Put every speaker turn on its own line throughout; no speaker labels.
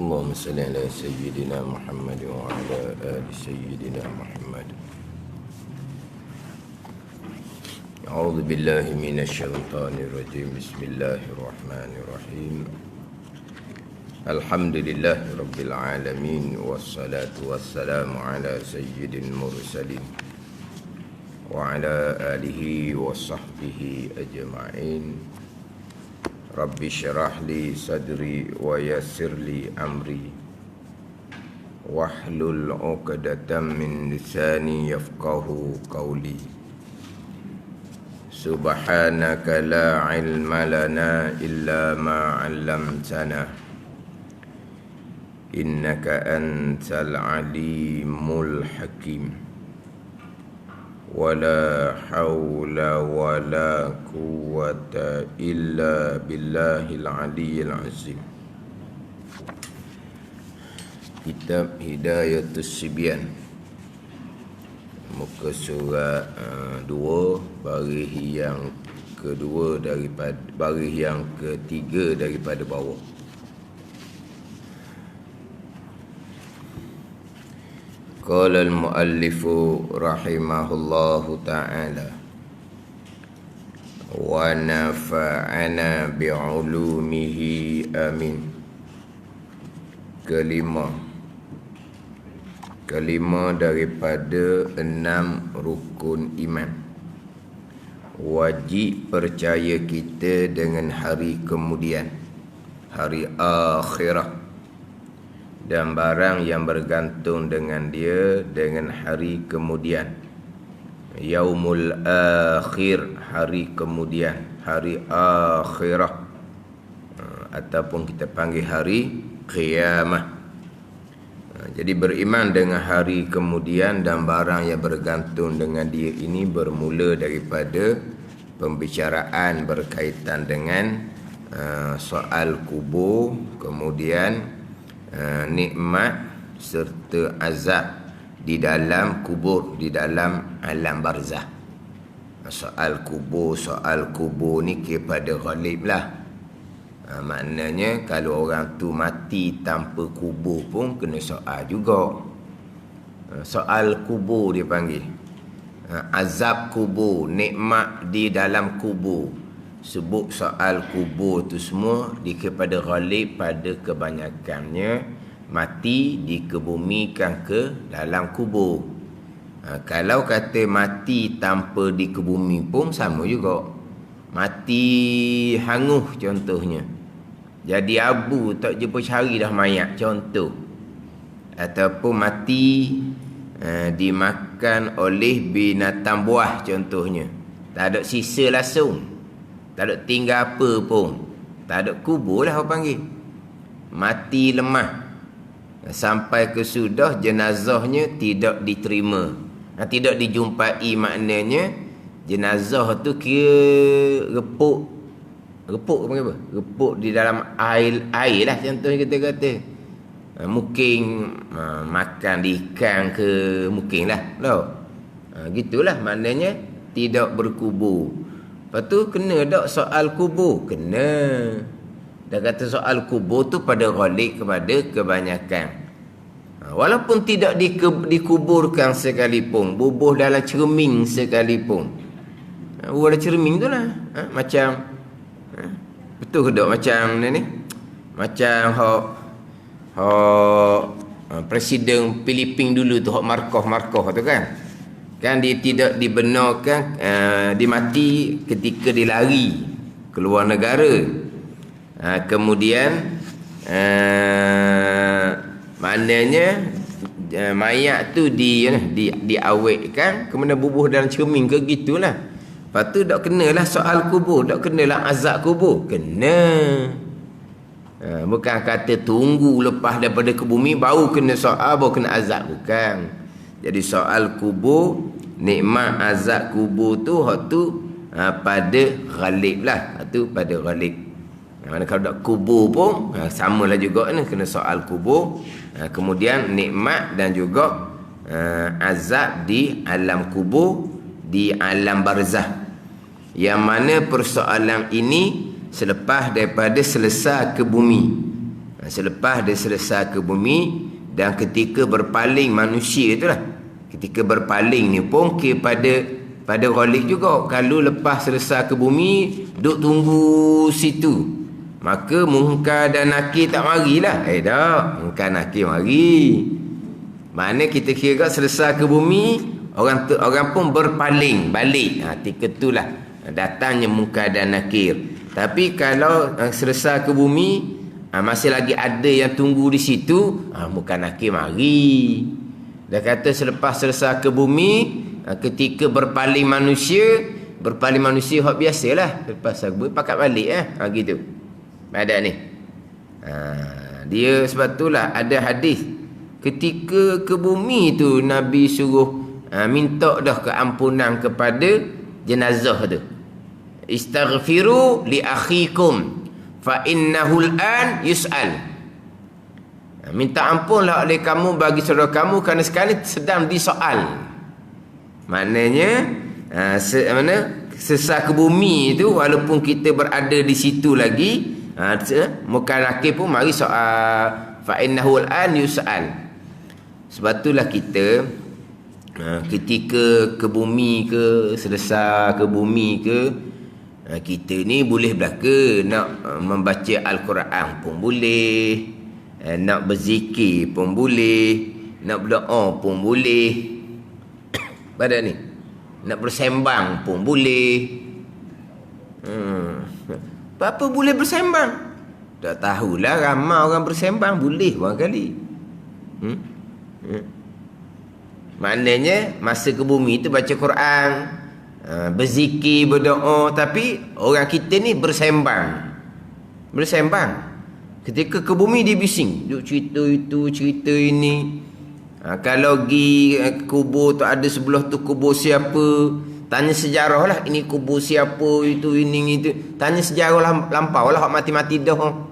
اللهم صل على سيدنا محمد وعلى آل سيدنا محمد. أعوذ بالله من الشيطان الرجيم. بسم الله الرحمن الرحيم. الحمد لله رب العالمين، والصلاة والسلام على سيد المرسلين وعلى آله وصحبه أجمعين. رب اشرح لي صدري ويسر لي أمري واحلل عقدة من لساني يفقه قولي. سبحانك لا علم لنا إلا ما علمتنا إنك أنت العليم الحكيم. ولا حول ولا قوة إلا بالله العلي العظيم. Kitab Hidayatus Sibyan, muka surat 2, baris yang kedua daripada baris yang ketiga daripada bawah. Qala al-muallifu rahimahullahu ta'ala wa nafa'ana bi'ulumihi amin. Kelima daripada 6 rukun iman. Wajib percaya kita dengan hari kemudian, hari akhirah, dan barang yang bergantung dengan dia dengan hari kemudian. Yaumul akhir, hari kemudian, hari akhirah, ataupun kita panggil hari qiyamah. Jadi beriman dengan hari kemudian dan barang yang bergantung dengan dia ini bermula daripada pembicaraan berkaitan dengan soal kubur, kemudian nikmat serta azab di dalam kubur, di dalam alam barzah. Soal kubur ni kepada ghalib lah. Maknanya kalau orang tu mati tanpa kubur pun kena soal juga. Soal kubur dia panggil, azab kubur, nikmat di dalam kubur. Sebut soal kubur tu semua kepada ghalib, pada kebanyakannya mati dikebumikan ke dalam kubur. Kalau kata mati tanpa dikebumi pun sama juga. Mati hanguh contohnya, jadi abu, tak jumpa cari dah mayat contoh. Ataupun mati dimakan oleh binatang buah contohnya, tak ada sisa langsung, tak ada tinggal apa pun, tak ada kubur lah orang panggil. Mati lemah sampai ke sudah jenazahnya tidak diterima, tidak dijumpai. Maknanya jenazah tu kira repuk apa? Repuk di dalam air lah contohnya kita kata. Mungkin makan ikan ke, mungkin lah gitulah, maknanya tidak berkubur. Lepas tu kena tak soal kubur? Kena. Dia kata soal kubur tu pada ghalib, kepada kebanyakan. Walaupun tidak dikuburkan sekalipun, bubuh dalam cermin sekalipun. Bubuh dalam cermin tu lah. Macam betul ke tak? Macam ni macam Presiden Filipin dulu tu, Marcos tu kan dia tidak dibenarkan dimati ketika dia lari keluar negara. Kemudian maknanya mayat tu diawetkan, kemudian bubuh dalam cermin ke gitulah. Lepas tu tak kenalah soal kubur, tak kenalah azab kubur. Kena. Bukan kata tunggu lepas daripada ke bumi baru kena soal, baru kena azab, bukan. Jadi soal kubur, nikmat azab kubur tu pada ghalib lah. Tu pada ghalib. Mana kalau tak kubur pun samalah juga ni, kena soal kubur. Kemudian nikmat dan juga azab di alam kubur, di alam barzah. Yang mana persoalan ini selepas daripada selesai ke bumi. Selepas dia selesai ke bumi, dan ketika berpaling manusia itulah, ketika berpaling ni pun pada Ghalib juga. Kalau lepas selesai ke bumi, duk tunggu situ, maka Munkar dan Nakir tak marilah. Tak, Munkar Nakir mari. Maknanya kita kira selesai ke bumi, orang pun berpaling balik. Ketika itulah datangnya Munkar dan Nakir. Tapi kalau selesai ke bumi, masih lagi ada yang tunggu di situ, Munkar Nakir mari. Dia kata selepas selesai ke bumi, ketika berpaling manusia hak biasalah, lepas aku pakat balik gitu. Ada ni. Dia sebab itulah ada hadis ketika ke bumi tu Nabi suruh minta dah keampunan kepada jenazah tu. Istaghfiru li akhikum fa innahu al-an yus'al. Minta ampunlah oleh kamu bagi saudara kamu kerana sekarang sedang disoal. Maknanya sesat ke bumi itu, walaupun kita berada di situ lagi, Munkar Nakir pun mari soal. Fa innahu al-an yus'al. Sebab itulah kita ketika ke bumi ke, selesai ke bumi ke, kita ni boleh belaka nak membaca Al-Quran pun boleh, nak berzikir pun boleh, nak berdoa pun boleh. Pada ni nak bersembang pun boleh. Apa boleh bersembang? Tak tahulah, ramai orang bersembang boleh barangkali. Maknanya masa ke bumi tu baca Quran, berzikir, berdoa, tapi orang kita ni bersembang. Ketika ke bumi dia bising, duk cerita itu, cerita ini. Kalau pergi kubur tu, ada sebelah tu kubur siapa, tanya sejarah lah, ini kubur siapa, itu, ini, itu. Tanya sejarah lampau lah, mati-mati dah.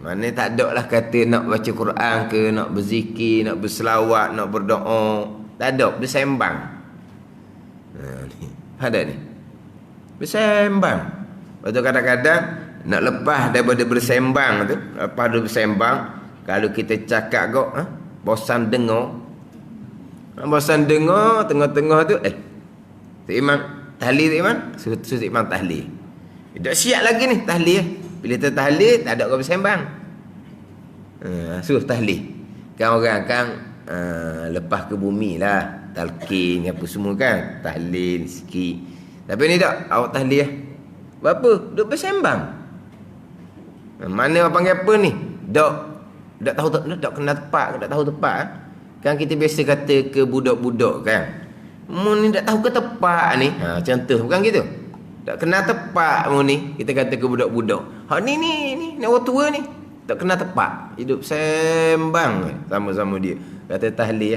Mana tak ada lah kata nak baca Quran ke, nak berzikir, nak berselawat, nak berdoa. Tak ada, bersembang. Ada ni, bersembang. Lepas tu kadang-kadang nak lepas daripada bersembang tu, lepas dia bersembang, kalau kita cakap kok, bosan dengar, tengah-tengah tu, Tok Imam tahlil, Tok Imam suruh Tok Imam tahlil. Tak siap lagi ni tahlil. Bila tahlil, tak ada orang bersembang. Suruh tahlil. Kan orang kan lepas ke bumi lah, talqin apa semua kan, tahlil sikit. Tapi ni tak, awak tahlil lah. Berapa? Duk bersembang. Mana orang panggil apa ni? Tak tahu, tak kena tepat, tak tahu tepat. Kan kita biasa kata ke budak-budak kan, mu ni tak tahu ke tepat ni. Contoh bukan gitu. Tak kena tepat mu ni, kita kata ke budak-budak. Hak ni orang tua ni tak kena tepat. Hidup sembang sama-sama dia. Kata tahlil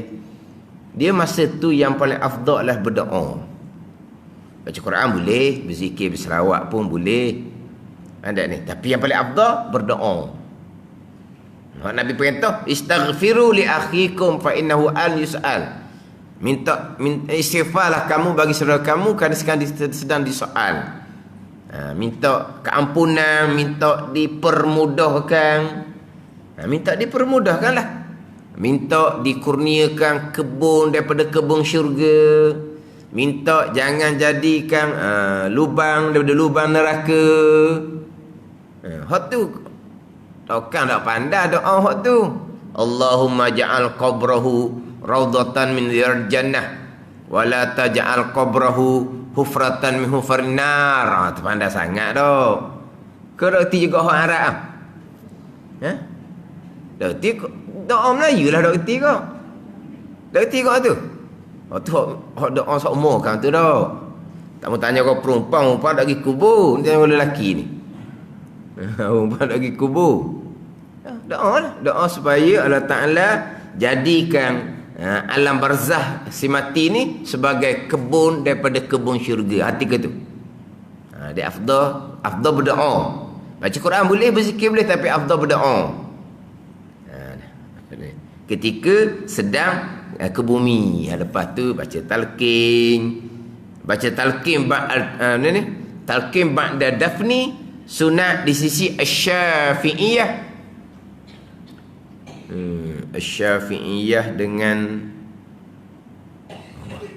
dia masa tu yang paling afdal lah berdoa. Baca Quran boleh, berzikir, berselawat pun boleh. Ada ni, tapi yang paling afdal berdoa. Nabi perintah istaghfiru li akhikum fa innahu an yus'al. Minta istighfarlah kamu bagi saudara kamu kerana sekarang sedang disoal. Minta keampunan, minta dipermudahkan. Minta dipermudahkanlah. Minta dikurniakan kebun daripada kebun syurga. Minta jangan jadikan lubang daripada lubang neraka. Hak tu kan tak pandai doa hak tu. Allahumma ja'al qabrahu raudhatan min riyadil jannah wa la taj'al qabrahu hufratan min hufarin nar. Tu pandai sangat dah. Kau dak reti juga hak Arab dak reti doa Melayu lah, dak reti kau. Dak reti kau tu. Tu hak doa seumur kan tu dah. Tak mau tanya kau perempuan dak pergi kubur, tanya orang lelaki ni. Perempuan dak pergi kubur. Doa lah, doa supaya Allah Ta'ala jadikan alam barzah si mati ni sebagai kebun daripada kebun syurga. Hati ke tu? Dia afdal berdoa. Baca Quran boleh, berzikir boleh, tapi afdal berdoa. Ketika sedang ke bumi. Lepas tu baca talqin. Talqin ba'da dafni sunat di sisi Asy-Syafi'iyah Asy-Syafi'iyah dengan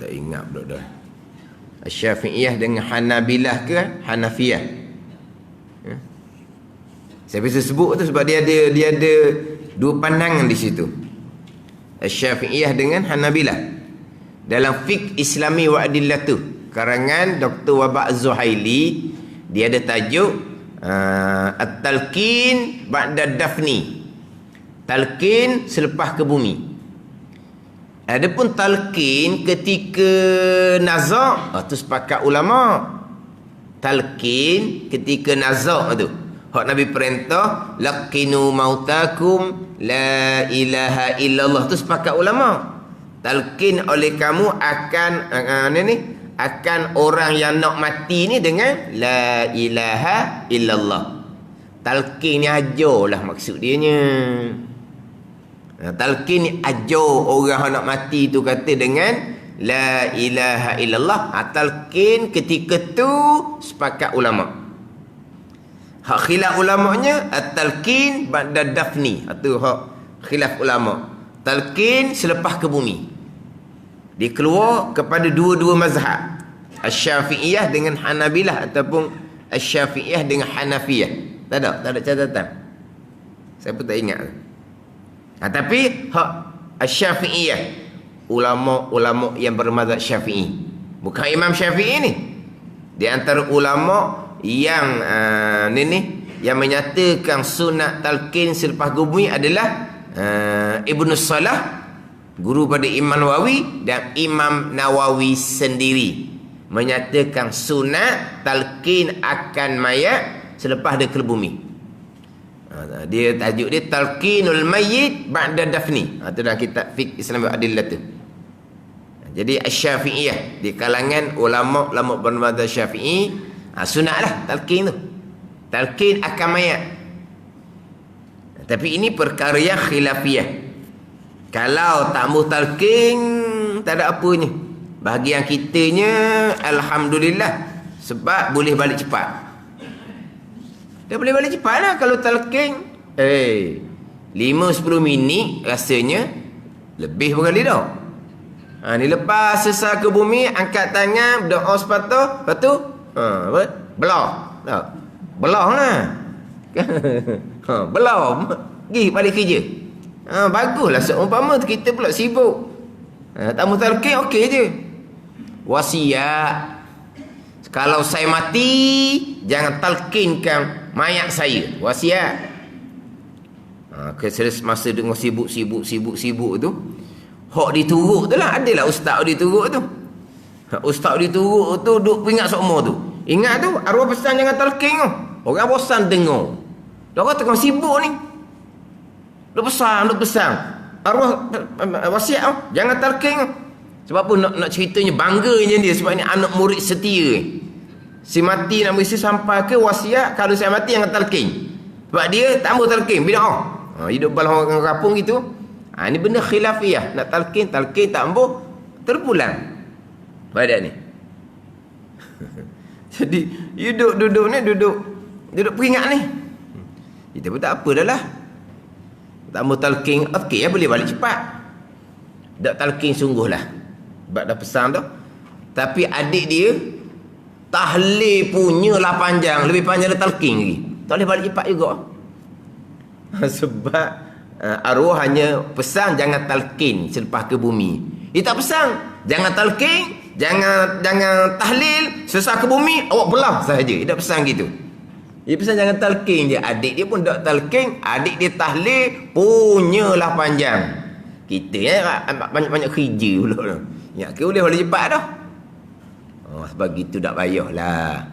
tak ingat pula dah. Asy-Syafi'iyah dengan Hanabilah ke Hanafiyah? Saya bisa sebut tu sebab dia ada dua pandangan di situ. Asy-Syafi'iyah dengan Hanabilah dalam fiqh Islami wa adillatu, karangan Dr. Wabak Az-Zuhaili. Dia ada tajuk At-Talqin ba'da dafni, talqin selepas ke bumi. Adapun talqin ketika nazak, tu sepakat ulama. Talqin ketika nazak tu, hak Nabi perintah laqinu mautakum la ilaha illallah, tu sepakat ulama. Talqin oleh kamu akan akan orang yang nak mati ni dengan la ilaha illallah. Talqin ni ajarlah maksud dia nya. Talqin ni ajar orang yang nak mati tu kata dengan la ilaha illallah. Talqin ketika tu sepakat ulama. Hak khilaf ulamanya at-talqin ba'da dafni, atau hak khilaf ulama. Talqin selepas ke bumi. Dia keluar kepada dua-dua mazhab, Asy-Syafi'iyah dengan Hanabilah ataupun Asy-Syafi'iyah dengan Hanafiyah. Tak ada catatan. Saya pun tak ingat. Tapi hak Asy-Syafi'iyah, ulama-ulama yang bermazhab Syafi'i, bukan Imam Syafi'i ni. Di antara ulama yang yang menyatakan sunat talqin selepas bumi adalah Ibnu Salah, guru pada Imam Nawawi, dan Imam Nawawi sendiri menyatakan sunat talqin akan mayat selepas dia ke bumi. Dia tajuk dia talqinul mayyit ba'da dafni. Itu dalam kitab fiqh Islam wa adillah tu. Jadi Asy-Syafi'iyah di kalangan ulama bermadzhab Syafi'i, sunatlah talqin tu. Talqin akan mayat. Tapi ini perkara yang khilafiyah. Kalau tak mau talqin, tak ada apanya. Bahagian kitanya alhamdulillah, sebab boleh balik cepat. Dia boleh balik cepat lah kalau talqin. 5-10 minit rasanya lebih berkali dah. Ni lepas sesal ke bumi, angkat tangan, berdoa sepatah, lepas tu belah. Belah lah. Belah. Pergi balik kerja. Baguslah seumpama kita pula sibuk. Tak mau talqin okey je. Wasiat, kalau saya mati jangan talqinkan mayat saya. Wasiat. Masa dengar sibuk tu, hak diturut tu lah. Adalah ustaz diturut tu. Ustaz diturut tu duk ingat semua tu. Ingat tu, arwah pesan jangan talqin tu. Orang bosan dengar. Orang tengah sibuk ni. Duk pesan. Arwah wasiat tu, jangan talqin tu. Sebab apa nak ceritanya bangganya dia, sebab ni anak murid setia. Si mati nak berisi sampai ke wasiat, kalau saya mati jangan talqin. Sebab dia tak mau talqin, bid'ah. Hidup balah orang kampung gitu. Ini benda khilafiyah. Nak talqin tak mau, terpulang badan ni. Jadi duduk peringat ni. Kita pun tak apa dah lah. Tak mau talqin, okey boleh balik cepat. Tak talqin sungguh lah, sebab dah pesan tu. Tapi adik dia tahlil punya lah panjang, lebih panjang dari talqin lagi. Tak boleh balik cepat juga. Sebab arwah hanya pesan jangan talqin selepas ke bumi. Dia tak pesan jangan talqin, jangan tahlil sesal ke bumi, awak belah sahaja. Dia tak pesan gitu. Dia pesan jangan talqin je. Adik dia pun tak talqin, adik dia tahlil punyalah panjang. Kita banyak-banyak kerja pula. Ya, ke boleh cepat dah. Sebab gitu tak payahlah.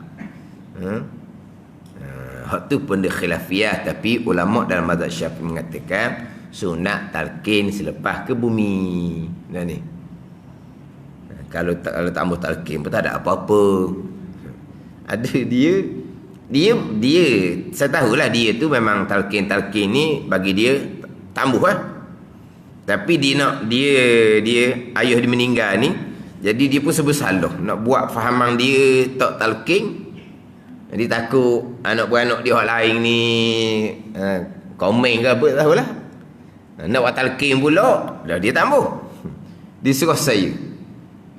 Hak tu pun dia khilafiyah, tapi ulama dalam mazhab Syafi'i mengatakan sunat talqin selepas ke bumi. Nah ni. Kalau tak mau talqin pun tak ada apa-apa. Ada dia saya tahulah dia tu memang talqin ni bagi dia tambuh lah. Tapi dia ayah dia meninggal ni, jadi dia pun bersalah nak buat fahaman dia tak talqin. Jadi takut anak beranak dia orang lain ni komen ke apa, tak tahulah. Nak buat talqin pula, dah dia tambah. Disuruh saya.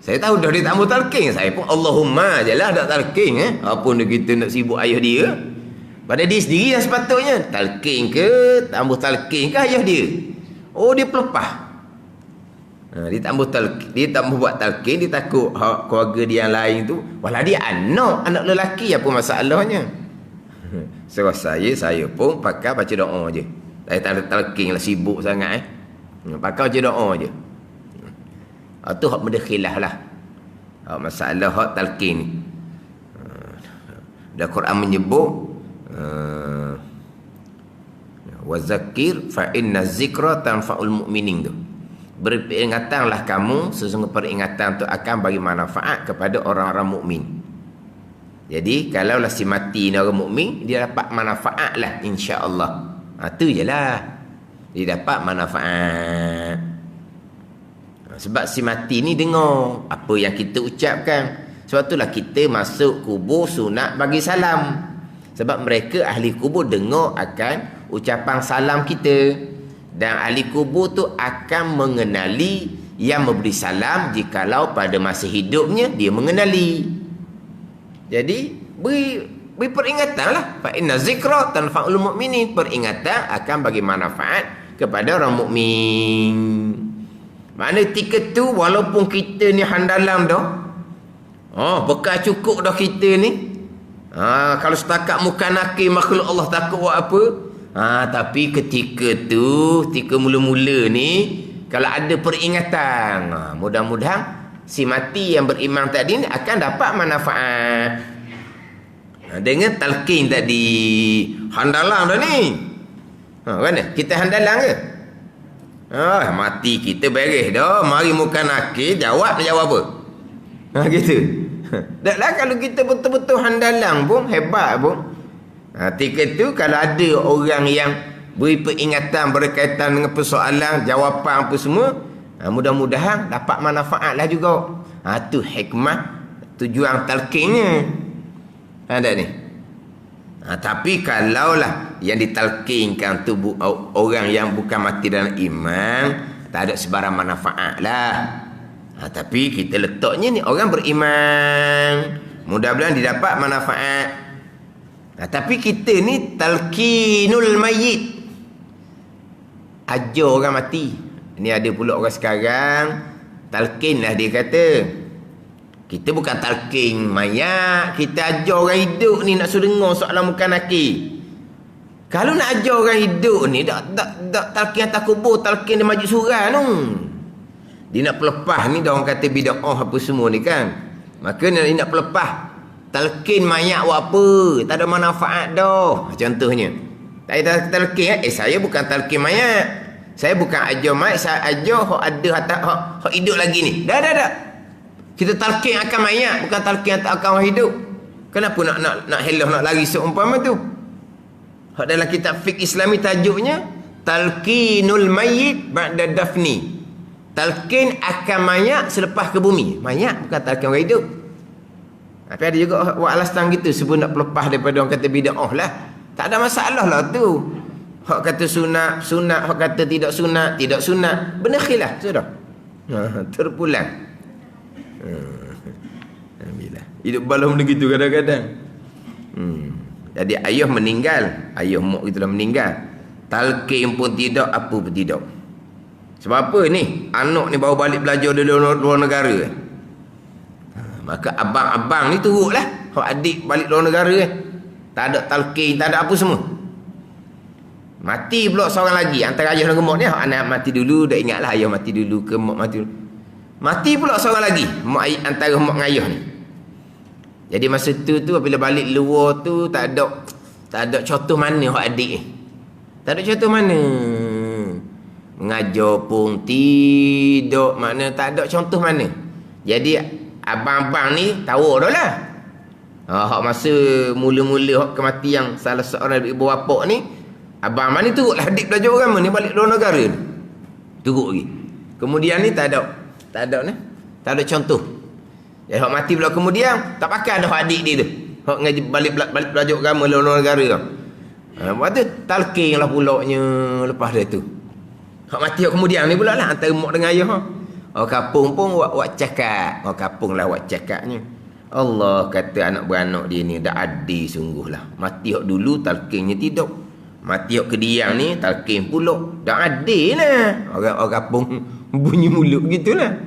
Saya tahu dah dia tambah talqin. Saya pun Allahumma je lah dak talqin. Apa nak kita nak sibuk ayah dia. Pada dia sendiri yang sepatutnya. Talqin ke, tambah talqin ke ayah dia. Oh, dia pelepah. Dia tambah buat talqin. Dia takut keluarga dia yang lain tu. Walau dia anak lelaki, apa masalahnya. Serah saya pun pakai baca doa je. Saya tak ada talqin lah, sibuk sangat pakai baca doa je. Tu hak benda khilaf lah. Hak masalah hak talqin ni. Dan Quran menyebut wa zakir fa inna zikra tanfa'ul mu'minin tu. Beringatanlah kamu, sesungguhnya peringatan tu akan bagi manfaat kepada orang-orang mukmin. Jadi kalaulah si mati ni orang mukmin, dia dapat manfaat lah, insya-Allah. Tu je lah, dia dapat manfaat. Sebab si mati ni dengar apa yang kita ucapkan. Sebab itulah kita masuk kubur sunat bagi salam. Sebab mereka ahli kubur dengar akan ucapan salam kita. Dan ahli kubur tu akan mengenali yang memberi salam jikalau pada masa hidupnya dia mengenali. Jadi beri peringatan lah. Fa inna zikra tanfa'ul mu'minin. Peringatan akan bagi manfaat kepada orang mukmin. Mana ketika tu walaupun kita ni handalang dah. Bekal cukup dah kita ni. Kalau setakat muka nakir makhluk Allah takut buat apa? Tapi ketika mula-mula ni, kalau ada peringatan, mudah-mudahan si mati yang beriman tadi ni akan dapat manfaat. Dengan talqin tadi, handalang dah ni. Mana? Kita handalang ke? Mati kita beres dah. Mari muka nakir, jawab apa? Gitu. Taklah kalau kita betul-betul handalang pun, hebat pun. Ketika tu kalau ada orang yang beri peringatan berkaitan dengan persoalan, jawapan apa semua, mudah-mudahan dapat manfaat lah juga. Tu hikmah tujuan talqinnya. Ada ni. Tapi kalaulah yang ditalqinkan tu orang yang bukan mati dalam iman, tak ada sebarang manfaat lah. Tapi kita letaknya ni orang beriman, mudah-mudahan didapat manfaat. Tapi kita ni talqinul mayyit, ajar orang mati. Ni ada pula orang sekarang talqin lah dia kata. Kita bukan talqin mayat, kita ajar orang hidup ni nak suruh dengar soalan muka nakir. Kalau nak ajar orang hidup ni tak talqin atas kubur, talqin dia majlis surah tu. Dia nak pelepah ni, dah orang kata bid'ah apa semua ni kan. Maka dia nak pelepah. Talqin mayat buat apa? Tak ada manfaat dah. Contohnya. Tak talqin, saya bukan talqin mayat. Saya bukan ajar mayat, saya ajar hak ada hak hidup lagi ni. Dah. Kita talqin akan mayat, bukan talqin akan orang hidup. Kenapa nak helah, nak lari seumpama tu? Hak dalam kitab fiqh Islami tajuknya talqinul mayyit ba'da dafni. Talqin akan mayat selepas ke bumi. Mayat bukan talqin orang hidup. Tapi ada juga buat alasan gitu sebelum nak pelepah daripada orang kata bid'ah lah. Tak ada masalah lah tu. Hak kata sunat, hak kata tidak sunat. Benar khilaf sudah. Terpulang. Alhamdulillah. Hidup balah benda gitu kadang-kadang. Jadi ayah meninggal, ayah mak kita dah meninggal. Talqin pun tidak, apa pun tidak. Sebab apa ni? Anak ni baru balik belajar dari luar negara. Maka abang-abang ni turutlah. Hak adik balik luar negara. Tak ada talqin, tak ada apa semua. Mati pula seorang lagi antara ayah dan mak ni. Anak mati dulu, dah ingatlah ayah mati dulu ke mak mati dulu. Mati pula seorang lagi antara mak dengan ayah ni. Jadi masa tu apabila balik luar tu tak ada contoh mana hak adik ni. Tak ada contoh mana. Mengajar pun tidak, mana tak ada contoh mana. Jadi abang-abang ni tahu dah lah. Hak masa mula-mula hak kematian salah seorang ibu bapa ni, abang-abang ni turutlah adik belajar agama ni balik luar negara ni. Turut lagi. Kemudian ni tak ada contoh. Jadi hak mati pula kemudian tak pakai dah hak adik dia tu. Hak ngaji balik belajar agama luar negara tu. Lepas tu talqin lah pulaknya lepas dia tu. Hak mati hak kemudian ni pula lah antara mak dengan ayah. Orang kampung pun wak cakap. Orang kampung lah wak cakapnya. Allah kata anak beranak dia ni dah adil sungguhlah. Mati hak dulu talqinnya tidak. Mati hak kediang ni talqin pula. Dah adil lah. Orang kampung bunyi mulut gitulah.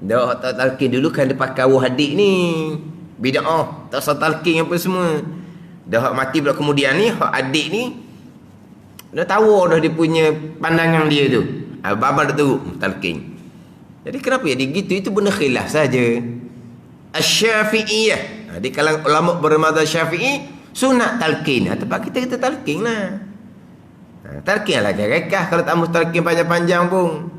Dah tak talqin dulu kan dia pakai awal adik ni. Bida'ah. Tak usah talqin apa semua. Dah hak mati pula kemudian ni hak adik ni dah tahu dah dia punya pandangan dia tu. Baba dah teruk talqin. Jadi kenapa jadi gitu? Itu benda khilaf saja. Asy-Syafi'iyah. Di kalangan ulama bermadzhab Syafi'i sunat talqin. Tempat kita talqin lah. Talqin lah rekah kalau tak mesti talqin panjang-panjang pun.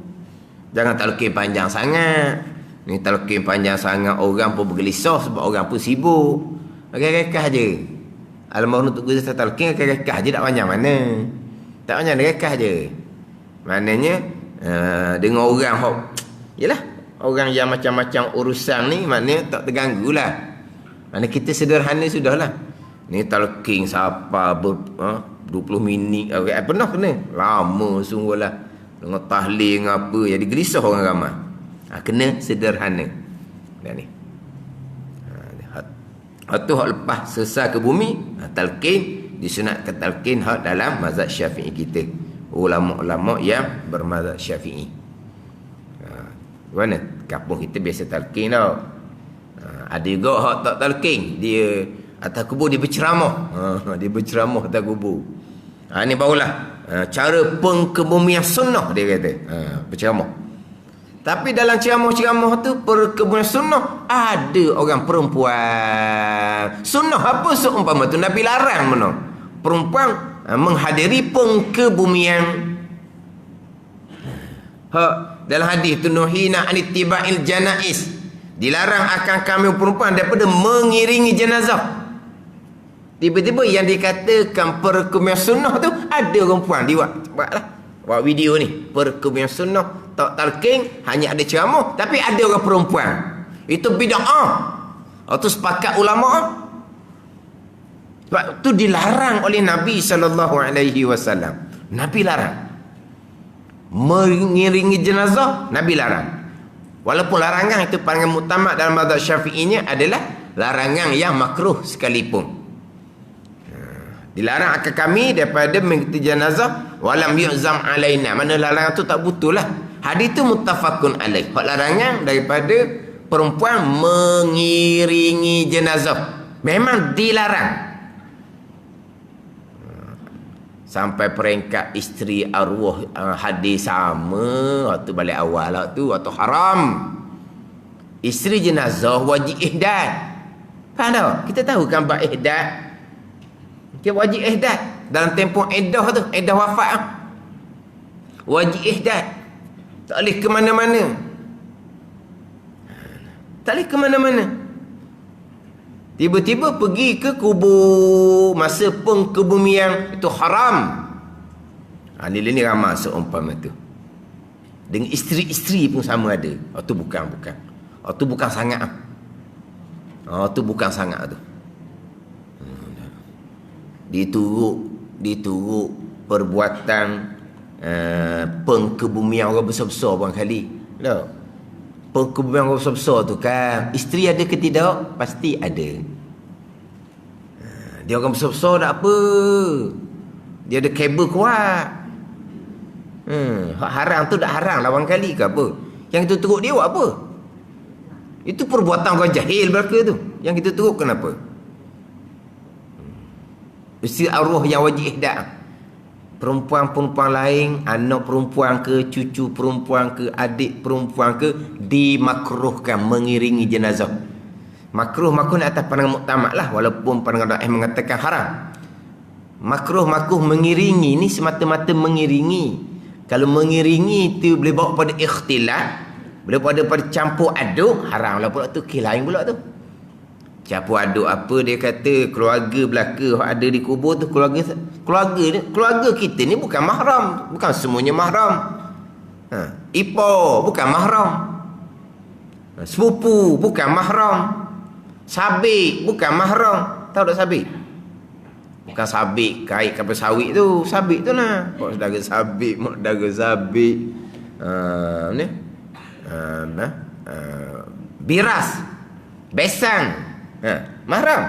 Jangan talqin panjang sangat. Ni talqin panjang sangat orang pun bergelisah sebab orang pun sibuk. Rekah je. Almarhum untuk guna talqin rekah je tak panjang mana. Tak panjang rekah je. Maknanya dengan orang hok yalah, orang yang macam-macam urusan ni maknanya tak terganggu lah. Maknanya kita sederhana sudahlah. Ni talqin siapa 20 minit pernah kena. Lama sungguhlah. Dengan tahlil apa jadi gelisah orang ramai. Kena sederhana. Dan ni. Hak hak lepas selesai ke bumi, talqin disunatkan talqin hak dalam mazhab Syafi'i kita. Ulama-ulama yang bermazhab Syafi'i. Mana kampung kita biasa talqin tau. Ada juga hak tak talqin, dia atas kubur dia berceramah. Dia berceramah atas kubur. Ni barulah cara pengkebumian sunnah dia kata. Berceramah. Tapi dalam ceramah-ceramah tu perkebumian sunnah ada orang perempuan. Sunnah apa seumpama tu Nabi larang mana? Perempuan menghadiri pengkebumian. Dalam hadis tu nuhina anittiba'il janais. Dilarang akan kami perempuan daripada mengiringi jenazah. Tiba-tiba yang dikatakan perkebumian sunnah tu ada perempuan dia buat video ni perkebumian sunnah tak talqin hanya ada ceramah tapi ada orang perempuan. Itu bid'ah. Itu sepakat ulama. Sebab tu dilarang oleh Nabi SAW. Nabi larang. Mengiringi jenazah Nabi larang. Walaupun larangan itu pandangan muktamad dalam mazhab Syafi'inya adalah larangan yang makruh sekalipun. Dilarang akan kami daripada mengikuti jenazah walam yu'zam alaina. Mana larangan tu tak betul lah. Hadis tu muttafaqun alaih. Hak larangan daripada perempuan mengiringi jenazah memang dilarang. Sampai peringkat isteri arwah hadis sama waktu balik awal waktu haram. Isteri jenazah wajib ihdad. Faham tak? Kita tahu kan bab ihdad. Dia wajib ihdad dalam tempoh iddah tu, iddah wafat tu. Wajib ihdad. Tak boleh ke mana-mana. Tak boleh ke mana-mana. Tiba-tiba pergi ke kubur masa pengkebumian itu haram. Nilai ni ramai seumpama tu. Dengan isteri-isteri pun sama ada. Tu bukan. Tu bukan sangat. Tu bukan sangat tu. Diturut perbuatan pengkebumian orang besar-besar barangkali. Tak? Pengkebumian orang besar-besar tu kan isteri ada ke tidak? Pasti ada. Dia orang besar-besar tak apa. Dia ada kabel kuat. Haram tu tak haram lah barangkali ke apa. Yang kita teruk dia buat apa? Itu perbuatan orang jahil belaka tu. Yang kita teruk kenapa? Isteri arwah yang wajib ihdad. Perempuan-perempuan lain, anak perempuan ke, cucu perempuan ke, adik perempuan ke, dimakruhkan mengiringi jenazah. Makruh atas pandangan muktamad lah, walaupun pandangan dakwah mengatakan haram. Makruh mengiringi ni semata-mata mengiringi. Kalau mengiringi itu boleh bawa pada ikhtilat, boleh bawa pada campur aduk, haram lah pula tu, lain pula tu. Campur aduk apa dia kata keluarga belaka ada di kubur tu keluarga kita ni bukan mahram, bukan semuanya mahram. Ipar bukan mahram. Sepupu bukan mahram. Sabik bukan mahram. Tahu tak sabik? Bukan sabit kait kapal sawit tu. Sabit tu lah. Mak saudara sabit, mak saudara sabit. Ni. Biras. Besang. Mahram.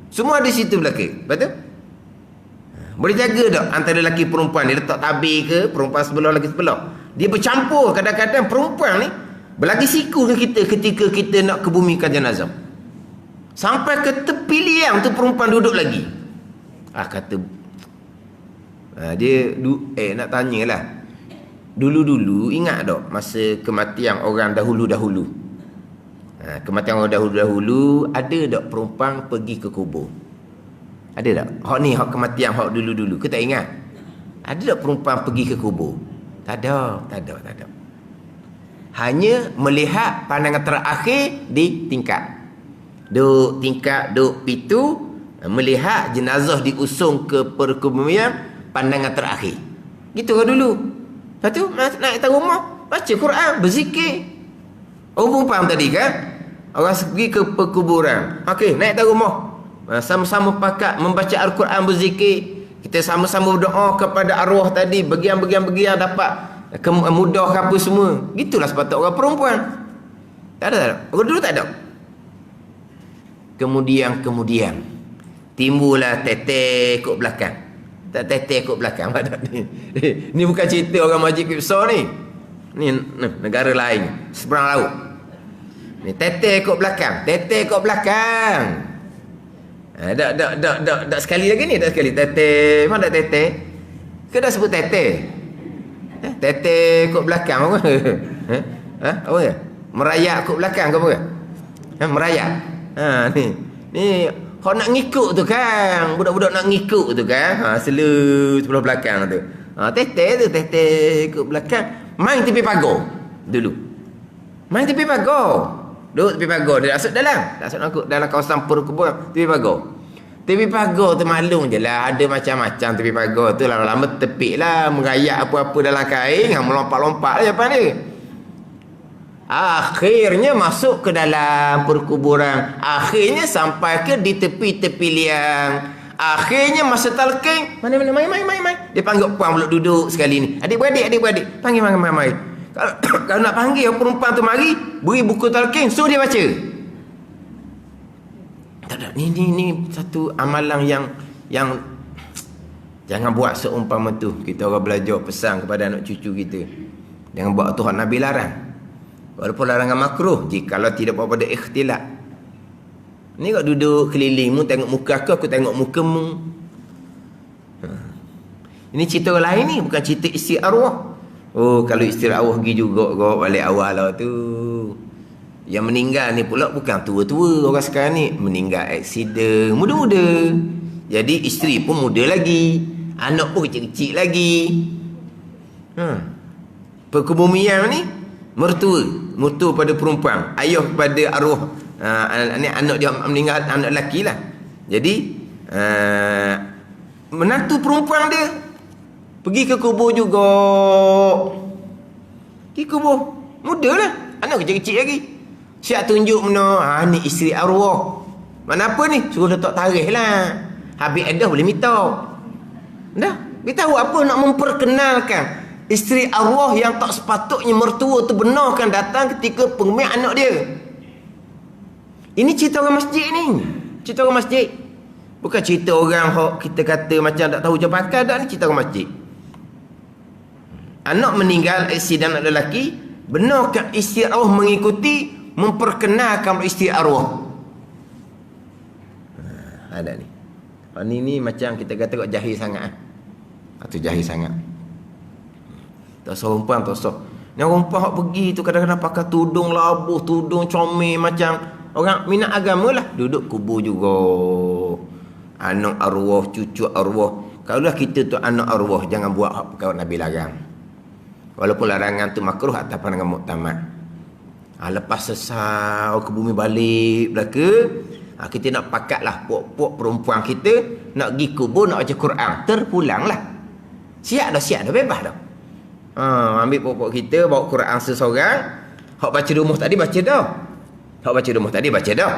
Semua ada situ belakang. Betul? Boleh jaga tak antara lelaki perempuan? Dia letak tabir ke, perempuan sebelah lagi sebelah. Dia bercampur. Kadang-kadang perempuan ni berlagi siku ke kita ketika kita nak kebumikan jenazah. Sampai ke tepi liang tu perempuan duduk lagi. Kata dia nak tanyalah. Dulu-dulu ingat tak masa kematian orang dahulu-dahulu? Kematian orang dahulu-dahulu ada tak perempuan pergi ke kubur? Ada tak? Hak ni hak kematian hak dulu-dulu. Kita tak ingat? Ada tak perempuan pergi ke kubur? Tak ada. Hanya melihat pandangan terakhir di tingkat. Duk tingkat, duk pitu, melihat jenazah diusung ke perkuburan, pandangan terakhir. Gitu kan dulu. Lepas tu naik atas rumah, baca Quran, berzikir. Orang faham tadi kan? Orang pergi ke perkuburan. Okey, naik atas rumah. Sama-sama pakat membaca Al-Quran, berzikir. Kita sama-sama berdoa kepada arwah tadi, bagian-bagian dapat mudah ke apa semua. Gitulah sepatutnya orang perempuan. Tak ada. Orang dulu tak ada. Kemudian timbullah teteh kot belakang. Tak teteh kot belakang. Ni bukan cerita orang Masjid Qibsah ni. Ni negara lain, seberang laut. Ni teteh kot belakang. Dak sekali lagi ni, dak sekali. Teteh, mana dak teteh? Ke dah sebut teteh? Teteh kot belakang apa? Apa ya? Merayak kot belakang ke apa? Merayak. Ni hok nak ngikut tu kan. Budak-budak nak ngikut tu kan. Sebelah belakang tu. Teteh kot belakang. Main tepi pagar dulu. Main tepi pagar. Duduk tepi pagar. Dia masuk dalam. Tak masuk dalam kawasan perkebunan. Tepi pagar. Tepi pagar tu maklum je lah. Ada macam-macam tepi pagar tu. Lama-lama tepik lah. Merayak apa-apa dalam kain. Melompat-lompat lah depan dia. Akhirnya masuk ke dalam perkuburan. Akhirnya sampai ke di tepi-tepi liang. Akhirnya masa talqin. Main. Dia panggil puan pula duduk sekali ni. Adik-beradik. Panggil mari. Kalau nak panggil perempuan tu mari, beri buku talqin, suruh dia baca. Tak. Ni satu amalan yang jangan buat seumpama tu. Kita orang belajar pesan kepada anak cucu kita. Jangan buat Tuhan Nabi larang. Walaupun larangan makruh, jikalau tidak apa-apa ada ikhtilat. Ni kau duduk kelilingmu, tengok muka aku tengok mukamu. Ini cerita lain ni, bukan cerita isteri arwah. Kalau isteri arwah pergi juga kau balik awal lah tu. Yang meninggal ni pula bukan tua-tua orang sekarang ni, meninggal aksiden, muda-muda. Jadi isteri pun muda lagi, anak pun kecil-kecil lagi. Perkebumian ni mertua pada perempuan, ayah kepada arwah. Ni anak dia meninggal, anak lelaki lah. Jadi menantu perempuan dia pergi ke kubur juga. Pergi kubur, muda lah, anak kecil-kecil lagi. Siap tunjuk mana, ni isteri arwah. Mana apa ni, suruh letak tarikh lah. Habis edah boleh minta. Dah, beritahu apa nak memperkenalkan isteri arwah yang tak sepatutnya mertua tu benarkan datang ketika pengemis anak dia. Ini cerita orang masjid ni. Cerita orang masjid. Bukan cerita orang kita kata macam tak tahu macam pakai dah, ni cerita orang masjid. Anak meninggal aksiden anak lelaki, benarkah isteri arwah mengikuti memperkenalkan isteri arwah? Ada ni. Ni macam kita kata kok jahil sangat. Atau jahil sangat. Tak usah perempuan, tak usah. Yang perempuan hak pergi tu kadang-kadang pakai tudung labuh, tudung comel macam orang minat agama lah. Duduk kubur juga. Anak arwah, cucu arwah. Kalaulah kita tu anak arwah, jangan buat hak perkara Nabi larang. Walaupun larangan tu makruh atas pandangan muktamad. Lepas sesal ke bumi balik belaka, kita nak pakatlah puak-puak perempuan kita nak pergi kubur, nak baca Quran, terpulang lah. Siap dah, bebas dah. Ambil puak-puak kita, bawa Quran seseorang. Hak baca rumah tadi baca dah.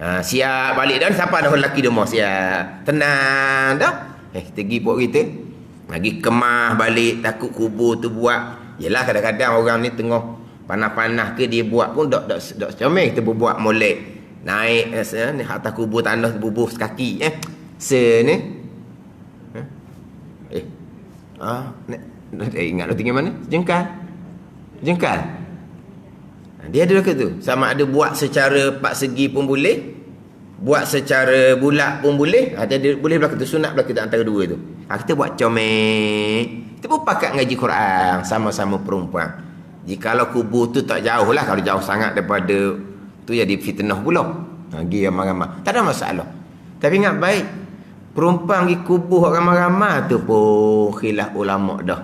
Siap balik dah. Siapa dah lelaki dia mau siap. Tenang dah. Kita pergi buat kita. Lagi kemah balik. Takut kubur tu buat. Yelah kadang-kadang orang ni tengah panas-panas ke dia buat pun dok comel kita berbuat molek. Naik ni atas kubur tanah bubuh sekaki. Ni. Ingat lu tinggal mana? Jengkal. Dia ada dekat tu. Sama ada buat secara 4 segi pun boleh, buat secara bulat pun boleh. Dia boleh belakang tu, sunat belakang tu antara dua tu. Kita buat comel. Kita pun pakat ngaji Quran sama-sama perempuan. Jikalau kubur tu tak jauh lah. Kalau jauh sangat daripada tu jadi fitnah pula. Pergi ramai-ramai. Tak ada masalah. Tapi ingat baik, perempuan pergi kubur ramai-ramai tu pun khilaf ulama dah.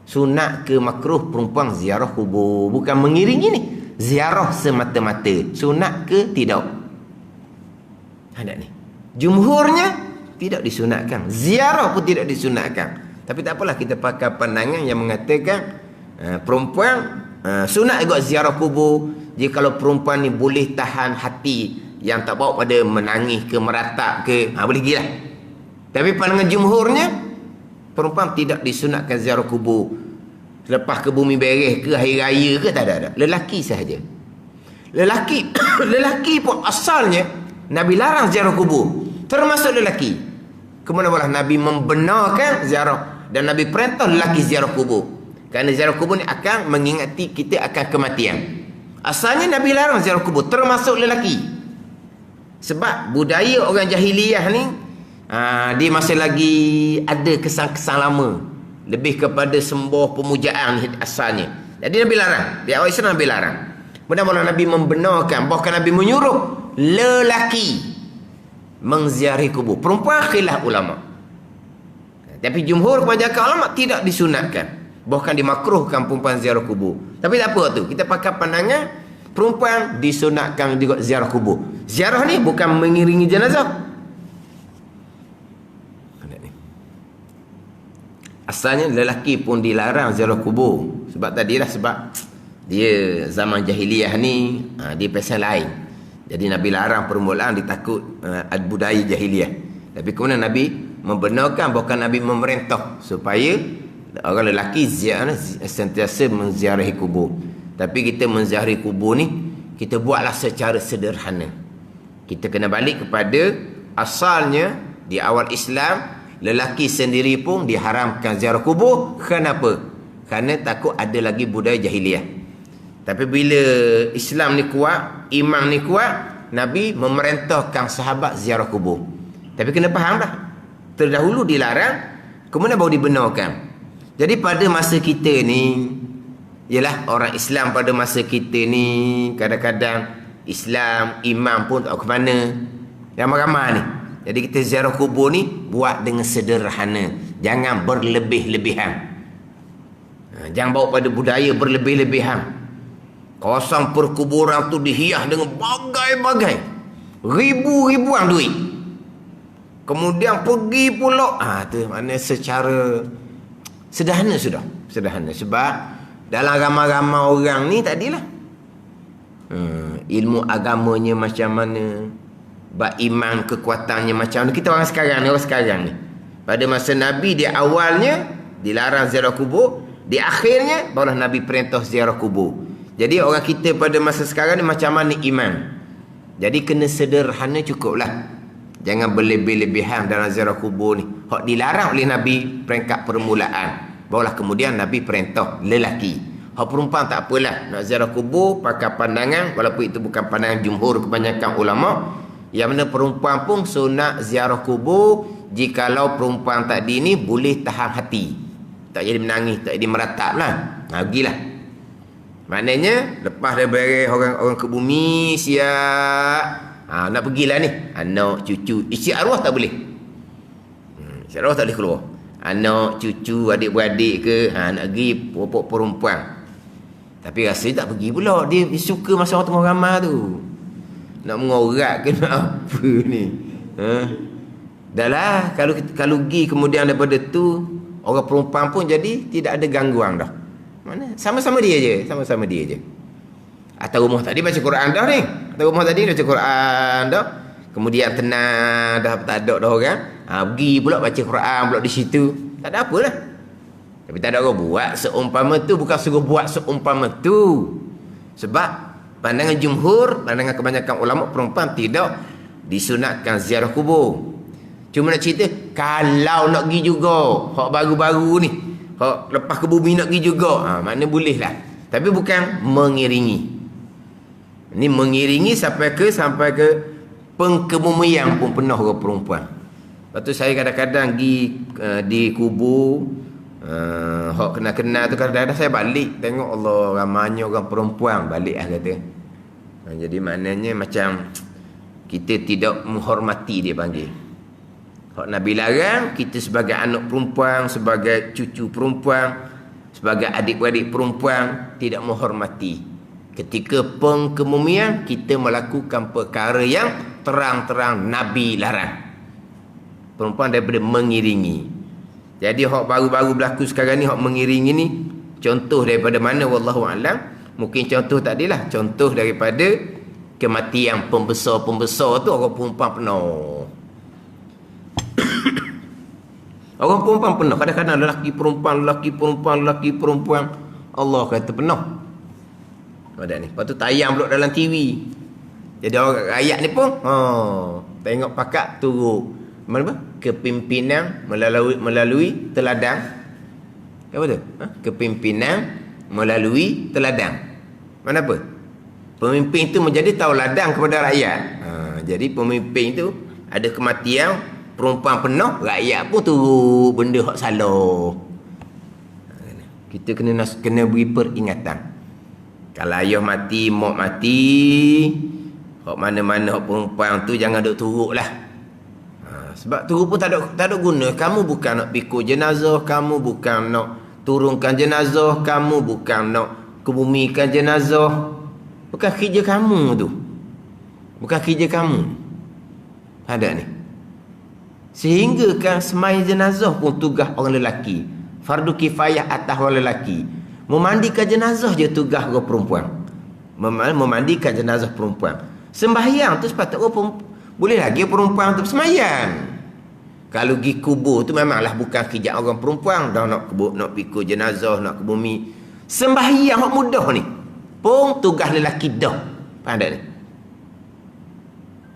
Sunat ke makruh perempuan ziarah kubur? Bukan mengiringi ni. Ziarah semata-mata. Sunat ke tidak? Ada ni. Jumhurnya tidak disunatkan. Ziarah pun tidak disunatkan. Tapi tak apalah, kita pakai pandangan yang mengatakan perempuan sunat juga ziarah kubur. Jika kalau perempuan ni boleh tahan hati yang tak bawa pada menangis ke meratap ke, boleh pergi lah. Tapi pandangan jumhurnya, perempuan tidak disunatkan ziarah kubur. Lepas ke bumi beres ke hari raya ke, tak ada. Lelaki sahaja. Lelaki pun asalnya Nabi larang ziarah kubur. Termasuk lelaki. Kemudian malah Nabi membenarkan ziarah. Dan Nabi perintah lelaki ziarah kubur. Kerana ziarah kubur ni akan mengingati kita akan kematian. Asalnya Nabi larang ziarah kubur, termasuk lelaki. Sebab budaya orang jahiliyah ni, dia masih lagi ada kesan-kesan lama. Lebih kepada sembah pemujaan asalnya. Jadi Nabi larang. Di awal Islam Nabi larang. Mudah-mudahan Nabi membenarkan, bahkan Nabi menyuruh lelaki mengziarahi kubur. Perempuan khilaf ulama. Tapi jumhur kebanyakan ulama tidak disunatkan. Bahkan dimakruhkan perempuan ziarah kubur. Tapi tak apa tu. Kita pakai pandangan perempuan disunatkan juga ziarah kubur. Ziarah ni bukan mengiringi jenazah. Asalnya lelaki pun dilarang ziarah kubur. Sebab tadilah, sebab dia zaman jahiliyah ni dia pasal lain. Jadi Nabi larang permulaan, ditakut budaya jahiliyah. Tapi kemudian Nabi membenarkan, bahkan Nabi memerintah supaya orang lelaki sentiasa menziarahi kubur. Tapi kita menziarahi kubur ni, kita buatlah secara sederhana. Kita kena balik kepada asalnya. Di awal Islam, lelaki sendiri pun diharamkan ziarah kubur. Kenapa? Kerana takut ada lagi budaya jahiliyah. Tapi bila Islam ni kuat, iman ni kuat, Nabi memerintahkan sahabat ziarah kubur. Tapi kena faham dah, terdahulu dilarang, kemudian baru dibenarkan. Jadi pada masa kita ni, ialah orang Islam pada masa kita ni, kadang-kadang Islam, iman pun tak ke mana, ramai-ramai ni. Jadi kita ziarah kubur ni buat dengan sederhana. Jangan berlebih-lebihan. Jangan bawa pada budaya berlebih-lebihan. Kawasan perkuburan tu dihias dengan bagai-bagai, ribu-ribuan duit. Kemudian pergi pula, tu mana secara sederhana sudah. Sederhana. Sebab dalam ramai-ramai orang ni tadilah ilmu agamanya macam mana, beriman kekuatannya macam mana. Kita orang sekarang ni. Pada masa Nabi di awalnya dilarang ziarah kubur, di akhirnya barulah Nabi perintah ziarah kubur. Jadi orang kita pada masa sekarang ni macam mana iman. Jadi kena sederhana cukuplah. Jangan berlebih-lebihan dalam ziarah kubur ni. Hak dilarang oleh Nabi peringkat permulaan. Barulah kemudian Nabi perintah lelaki. Hak perempuan tak apalah. Nak ziarah kubur pakai pandangan, walaupun itu bukan pandangan jumhur kebanyakan ulama, yang mana perempuan pun sunat ziarah kubur jikalau perempuan tadi ni boleh tahan hati. Tak jadi menangis, tak jadi meratap lah. Pergilah. Maknanya lepas dah beres orang ke bumi siap, nak pergilah ni, anak cucu, isi arwah tak boleh. Isi arwah tak boleh keluar. Anak cucu, adik-beradik ke, nak pergi pokok perempuan. Tapi rasanya tak pergi pula. Dia suka masa orang tengah ramai tu. Nak mengorak ke nak apa ni. Dah lah, kalau pergi kemudian daripada tu, orang perempuan pun jadi tidak ada gangguan dah. Mana? Sama-sama dia je. Atas rumah tadi baca Quran dah ni. Kata rumah tadi baca Quran dah. Kemudian tenang dah, tak ada dah orang. Pergi pula baca Quran pula di situ. Tak ada apalah. Tapi tak ada orang buat seumpama tu, bukan suruh buat seumpama tu. Sebab pandangan jumhur, pandangan kebanyakan ulama perempuan tidak disunatkan ziarah kubur. Cuma nak cerita, kalau nak pergi juga, hak baru-baru ni, hak lepas ke bumi nak pergi juga, makna boleh lah. Tapi bukan mengiringi. Ini mengiringi sampai ke pengkemumian pun pernah orang perempuan. Lepas tu saya kadang-kadang pergi di kubur, hak kenal-kenal tu, kadang-kadang saya balik tengok Allah ramainya orang perempuan, balik lah kata. Jadi maknanya macam kita tidak menghormati, dia panggil. Hak Nabi larang, kita sebagai anak perempuan, sebagai cucu perempuan, sebagai adik-beradik perempuan, tidak menghormati. Ketika pengkemumian, kita melakukan perkara yang terang-terang Nabi larang. Perempuan daripada mengiringi. Jadi hak baru-baru berlaku sekarang ni, hak mengiringi ni, contoh daripada mana wallahu alam. Mungkin contoh tadilah, contoh daripada kematian pembesar-pembesar tu, orang perempuan penuh. Orang perempuan penuh. Kadang-kadang lelaki perempuan. Allah kata penuh. Ada ni. Lepas tu tayang pula dalam TV. Jadi orang rakyat ni pun tengok pakak turut mana kepimpinan melalui teladang. Apa tu? Kepimpinan melalui teladang. Mana apa? Pemimpin tu menjadi tauladan kepada rakyat. Jadi pemimpin tu ada kematian, perempuan penuh, rakyat pun turut benda hak salah. Kita kena beri peringatan. Kalau ayah mati, mak mati, hak mana-mana hak perempuan tu jangan duk turut lah. Sebab turut pun tak ada guna. Kamu bukan nak pikul jenazah, kamu bukan nak turunkan jenazah, kamu bukan nak kebumikan jenazah. Bukan kerja kamu tu. Bukan kerja kamu. Ada ni. Sehingga kan semai jenazah pun tugas orang lelaki. Fardu kifayah atas orang lelaki. Memandikan jenazah je tugas orang perempuan. Memandikan jenazah perempuan. Sembahyang tu sepatutnya boleh lagi perempuan tu sembahyang. Kalau pergi kubur tu memanglah bukan kerja orang perempuan. Dah nak pikul jenazah, nak ke bumi. Sembahyang hak mudah ni pun tugas lelaki dah. Faham tak ni?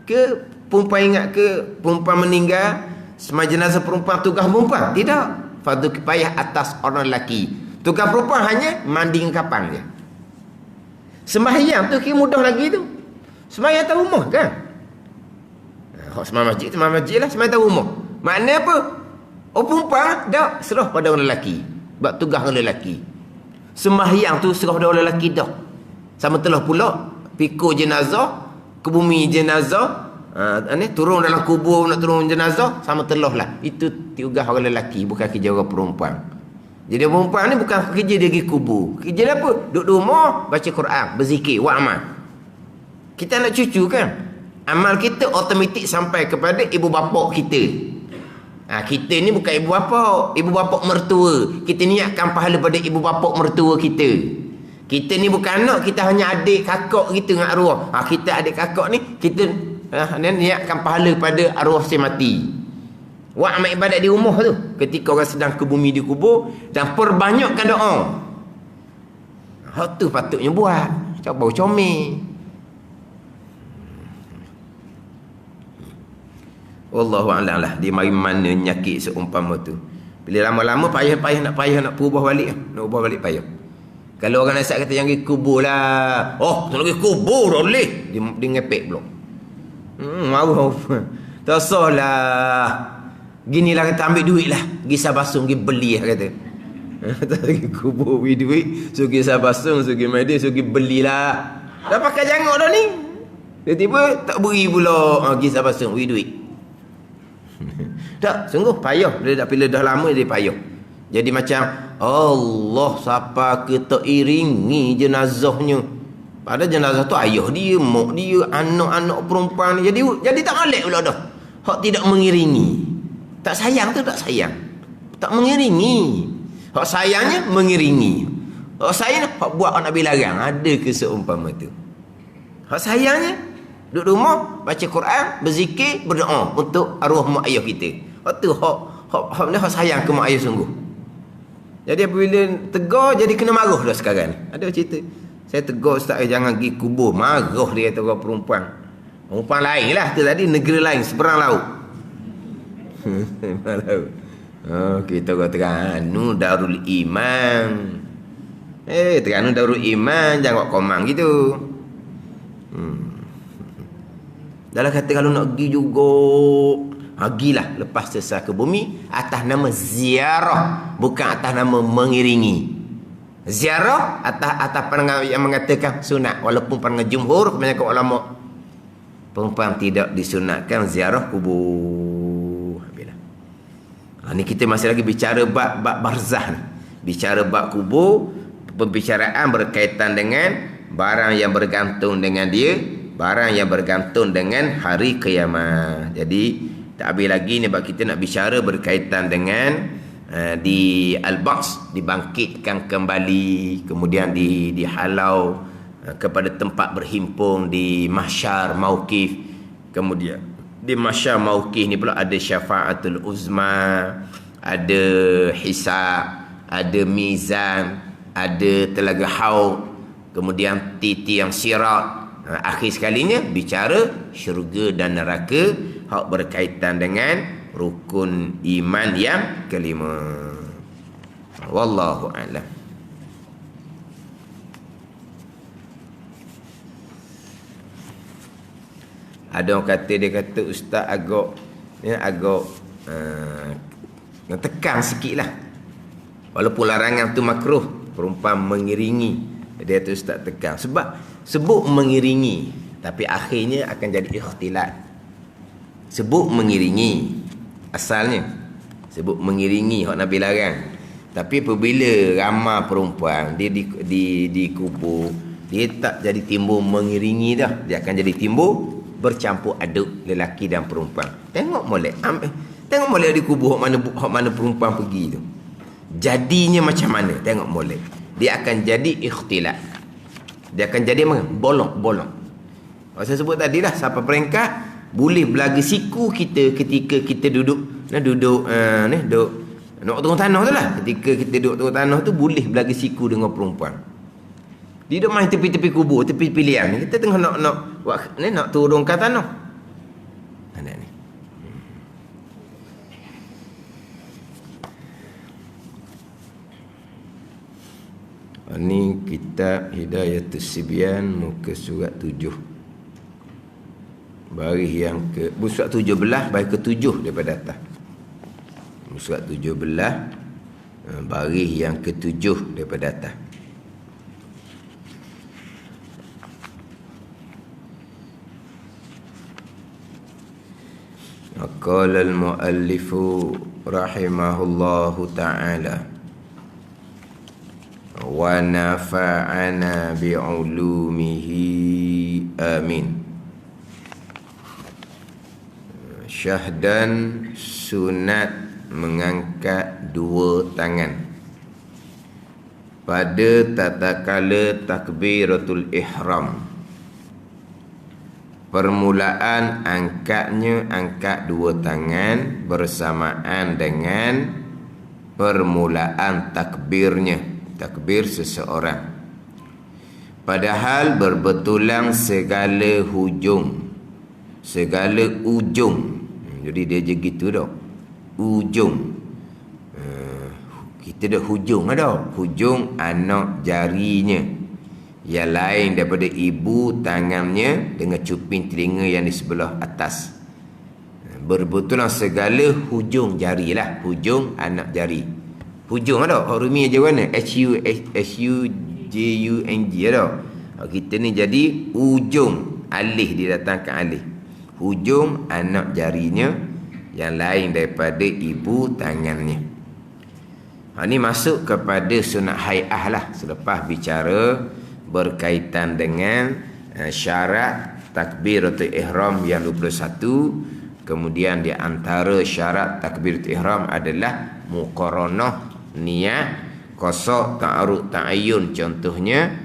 Ke perempuan ingat ke perempuan meninggal, semai jenazah perempuan tugas perempuan? Tidak. Fardu kifayah atas orang lelaki. Tugas perempuan hanya mandikan kapang je. Sembahyang tu kira mudah lagi tu. Sembahyang atas rumah kan? Hak sembahyang masjid tu masjid lah, sembahyang atas rumah. Makna apa? Perempuan dah serah pada orang lelaki. Sebab tugas orang lelaki. Sembahyang tu serah pada orang lelaki dah. Sama telah pula pikul jenazah, ke bumi jenazah, turun dalam kubur nak turun jenazah, sama telah lah. Itu tugas orang lelaki, bukan kerja orang perempuan. Jadi perempuan ni bukan kerja dia pergi kubur. Kerja dia apa? Duduk di rumah, baca Quran, berzikir, buat amal. Kita nak cucu kan? Amal kita automatik sampai kepada ibu bapa kita. Kita ni bukan ibu bapa, ibu bapa mertua. Kita niatkan pahala pada ibu bapa mertua kita. Kita ni bukan anak, kita hanya adik kakak kita dengan arwah. Kita adik kakak ni, kita niatkan pahala pada arwah si mati. Buat amal ibadat di rumah tu ketika orang sedang ke bumi di kubur, dan perbanyakkan doa. Hak tu patutnya buat. Cak bau comel. Wallahu a'lam lah. Dia mari mana nyakit seumpama tu. Bila lama-lama payah nak perubah balik. Nak ubah balik payah. Kalau orang nasihat kata jangan pergi kubur lah. Tak nak pergi kubur dah boleh. Dia ngepek pula. Mahu. Tak usah lah. Ginilah kata ambil duit lah. Pergi Sabasung, pergi beli lah kata. Tak pergi kubur, pergi duit. So pergi Sabasung, so pergi Madin, so pergi belilah. Dah pakai jangok dah ni. Tiba-tiba tak beri pula. Pergi Sabasung, pergi duit. Tak, sungguh payah. Bila dah lama dia payah. Jadi macam Allah siapa kita iringi jenazahnya. Padahal jenazah tu ayah dia, mak dia, anak-anak perempuan ni. Jadi tak alik pula dah. Hak tidak mengiringi. Tak sayang tu tak sayang. Tak mengiringi. Hak sayangnya mengiringi. Hak sayang hak buat Nabi larang. Ada ke seumpama tu? Hak sayangnya duduk rumah, baca Quran, berzikir, berdoa untuk arwah mak ayah kita. Hak tu hak ni hak sayang ke mak ayah sungguh. Jadi apabila tegur jadi kena marah dah sekarang ni. Ada cerita. Saya tegur ustaz jangan pergi kubur. Marah dia kata orang perempuan. Perempuan lain lah tu tadi, negeri lain seberang laut. Seberang laut. Oh, kita kata anu Darul Iman. Tekan Darul Iman jangan buat komang gitu. Dalam kata kalau nak pergi juga, pergilah lepas sesat ke bumi atas nama ziarah, bukan atas nama mengiringi. Ziarah atas pandangan yang mengatakan sunat, walaupun pandangan jumhur kebanyakan ulama perempuan tidak disunatkan ziarah kubur. Ni kita masih lagi bicara bab barzah ni. Bicara bab kubur, pembicaraan berkaitan dengan barang yang bergantung dengan dia, barang yang bergantung dengan hari kiamat. Jadi tak habis lagi ni bab kita nak bicara berkaitan dengan di al-ba'ts, dibangkitkan kembali, kemudian dihalau kepada tempat berhimpun di mahsyar mauqif. Kemudian di mahsyar mauqif ni pula ada syafaatul uzma, ada hisab, ada mizan, ada telaga haud, kemudian tiang sirat. Akhir sekalinya bicara syurga dan neraka, hak berkaitan dengan rukun iman yang kelima. Wallahu a'lam. Ada orang kata, dia kata ustaz agak tekan sikit lah. Walaupun larangan tu makruh, perempuan mengiringi. Dia tu ustaz tekan. Sebut mengiringi, tapi akhirnya akan jadi ikhtilat. Sebut mengiringi asalnya, sebut mengiringi hak Nabi larang. Tapi apabila ramai perempuan dia di kubur, dia tak jadi timbul mengiringi dah, dia akan jadi timbul bercampur aduk lelaki dan perempuan. Tengok molek di kubur hak mana perempuan pergi tu, jadinya macam mana. Tengok molek, dia akan jadi ikhtilat, dia akan jadi bolong. Saya sebut tadi lah, sampai peringkat boleh belaga siku kita ketika kita duduk nak turun tanah tu lah. Ketika kita duduk turun tanah tu boleh belaga siku dengan perempuan. Dia duduk main tepi-tepi kubur, tepi pilihan ni. Kita tengah nak turunkan tanah. Ada ni. Ini kitab Hidayatus Sibyan, muka surat 7. Baris yang surat 17, baris ke-7 daripada atas. Surat 17, baris yang ke-7 daripada atas. Qala al-muallifu rahimahullahu ta'ala wa nafa'ana bi'ulumihi amin. Syahdan, sunat mengangkat dua tangan pada tatkala takbiratul ihram. Permulaan angkat dua tangan bersamaan dengan permulaan takbirnya, takbir seseorang. Padahal berbetulan segala ujung. Jadi dia je gitu dah. Ujung. Kita dah hujung ada. Hujung anak jarinya. Yang lain daripada ibu tangannya dengan cuping telinga yang di sebelah atas. Berbetulan segala hujung jari lah. Hujung anak jari. Hujung ada. Rumi aja mana? H-U-J-U-N-G ada. Kita ni jadi ujung. Alih, didatangkan alih. Hujung anak jarinya. Yang lain daripada ibu tangannya. Ini masuk kepada sunat hai'ah lah. Selepas bicara berkaitan dengan syarat takbiratul ihram yang 21. Kemudian di antara syarat takbiratul ihram adalah muqaranah niat, qasa, ta'arud, ta'ayyun. Contohnya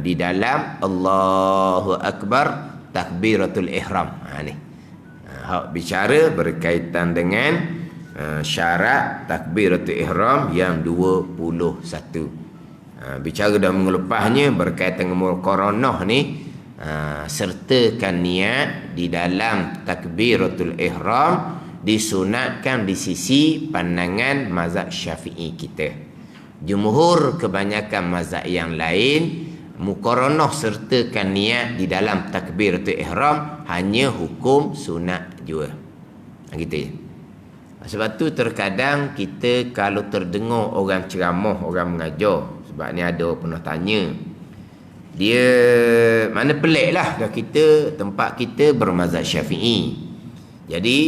di dalam Allahu Akbar takbiratul ihram. Ni bicara berkaitan dengan syarat takbiratul ihram yang 21. Bicara dah mengelepasnya berkaitan dengan muqaranah ni, sertakan niat di dalam takbiratul ihram disunatkan di sisi pandangan mazhab Syafi'i kita. Jumhur kebanyakan mazhab yang lain muqaranah sertakan niat di dalam takbiratul ihram hanya hukum sunat jua. Gitu ya. Sebab tu terkadang kita kalau terdengar orang ceramah, orang mengajar, sebab ni ada pernah tanya, dia mana pelik lah kita, tempat kita bermazhab Syafi'i. Jadi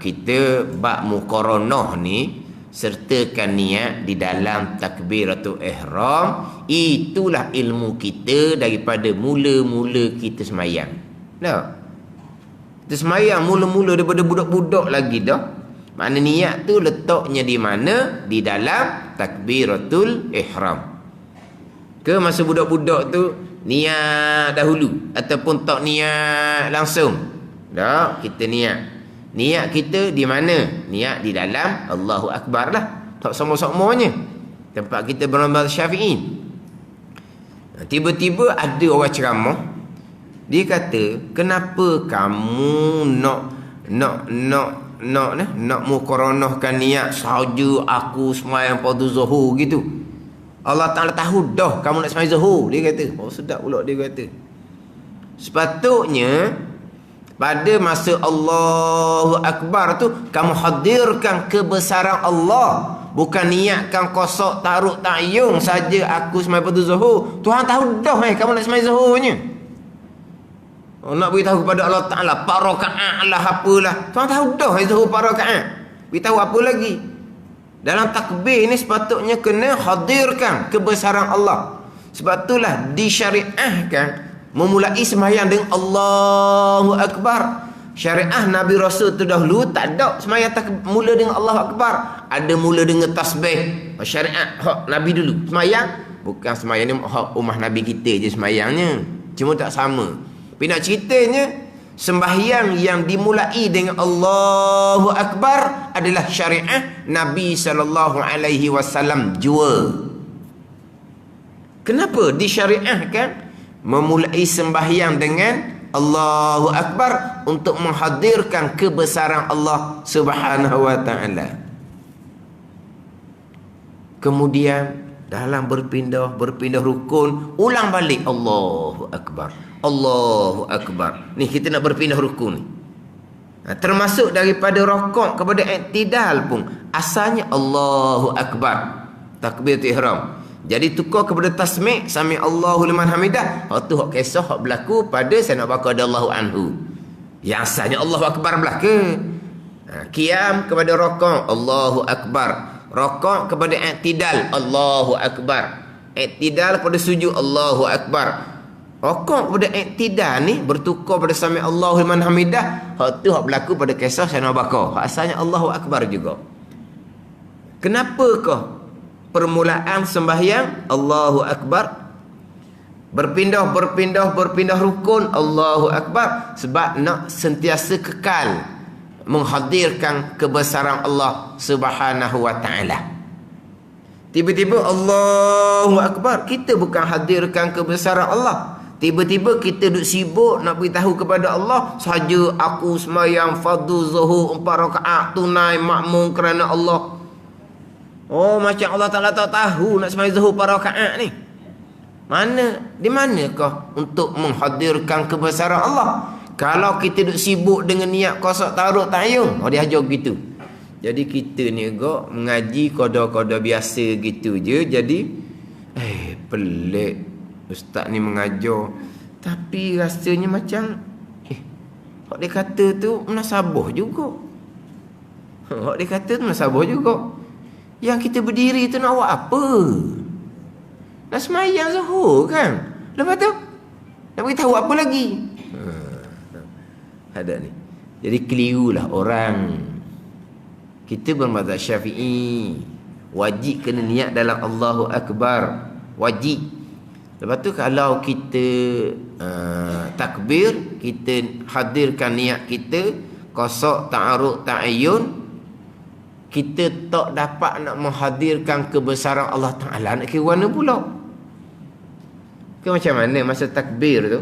kita bab muqaranah ni sertakan niat di dalam takbiratul ihram, itulah ilmu kita daripada mula-mula kita semayang. Dah. Kita semayang mula-mula daripada budak-budak lagi dah. Makna niat tu letaknya di mana? Di dalam takbiratul ihram. Ke masa budak-budak tu niat dahulu ataupun tak niat langsung? Dah, kita niat. Niat kita di mana? Niat di dalam Allahu Akbar lah. Tak sama-samanya. Tempat kita bermazhab Syafi'i. Tiba-tiba ada orang ceramah. Dia kata, kenapa kamu nak muqaranahkan niat sahaja aku semayang fardu zuhur gitu? Allah Ta'ala tahu dah kamu nak semayang zuhur, dia kata. Oh, sedap pula dia kata. Sepatutnya pada masa Allahu Akbar tu kamu hadirkan kebesaran Allah, bukan niatkan kosok taruk takyung saja aku semayang fardu zuhur. Tuhan tahu dah kamu nak semayang zuhurnya. Nak beritahu kepada Allah Ta'ala 4 rakaat lah apalah. Tuhan tahu dah zuhur 4 rakaat. Beritahu apa lagi? Dalam takbir ni sepatutnya kena hadirkan kebesaran Allah. Sebab itulah disyariahkan memulai sembahyang dengan Allahu Akbar. Syariah Nabi Rasul tu dahulu tak ada sembahyang mula dengan Allahu Akbar. Ada mula dengan tasbih. Syariat hak Nabi dulu. Sembahyang bukan sembahyang ni hak ummah Nabi kita je sembahyangnya. Cuma tak sama. Tapi nak ceritanya, sembahyang yang dimulai dengan Allahu Akbar adalah syariah Nabi SAW jua. Kenapa disyariahkan memulai sembahyang dengan Allahu Akbar? Untuk menghadirkan kebesaran Allah Subhanahu wa ta'ala. Kemudian dalam berpindah rukun, ulang balik Allahu Akbar, Allahu Akbar. Ni kita nak berpindah rukun ni. Termasuk daripada rokok kepada i'tidal pun asalnya Allahu Akbar, takbiratul ihram. Jadi tukar kepada tasmi' sami Allahu liman hamidah. Hak tu hak kisah hak berlaku pada Sayyidina Abu Bakar radhiyallahu anhu. Yang asalnya Allahu Akbar belaka. Qiyam kepada rokok Allahu Akbar. Rokok kepada i'tidal Allahu Akbar. I'tidal pada sujud Allahu Akbar. Rokok kepada i'tidal ni bertukar pada sami Allahu liman hamidah. Hak tu hak berlaku pada kisah Sayyidina Abu Bakar. Hak asalnya Allahu Akbar juga. Kenapakah permulaan sembahyang Allahu Akbar? Berpindah rukun Allahu Akbar. Sebab nak sentiasa kekal menghadirkan kebesaran Allah Subhanahu wa ta'ala. Tiba-tiba Allahu Akbar, kita bukan hadirkan kebesaran Allah. Tiba-tiba kita duduk sibuk nak beritahu kepada Allah, sahaja aku semayang fardu zuhur 4 rakaat tunai makmum kerana Allah. Oh, macam Allah Ta'ala tak tahu nak semayang zuhur 4 rakaat ni. Di manakah untuk menghadirkan kebesaran Allah? Kalau kita duduk sibuk dengan niat kosok taruk takyung, dia ajar gitu. Jadi kita ni agak mengaji koda-koda biasa gitu je. Jadi pelik ustaz ni mengajar, tapi rasanya macam hak dia kata tu munasabah juga. Hak dia kata tu munasabah juga. Yang kita berdiri tu nak buat apa? Nak semayang zuhur kan? Lepas tu nak beritahu apa lagi? Ada ni. Jadi kelirulah orang. Kita bermazhab Syafi'i, wajib kena niat dalam Allahu Akbar, wajib. Lepas tu kalau kita takbir, kita hadirkan niat kita, qasad ta'arud ta'ayyun, kita tak dapat nak menghadirkan kebesaran Allah Ta'ala, nak kira mana pula? Ke macam mana masa takbir tu,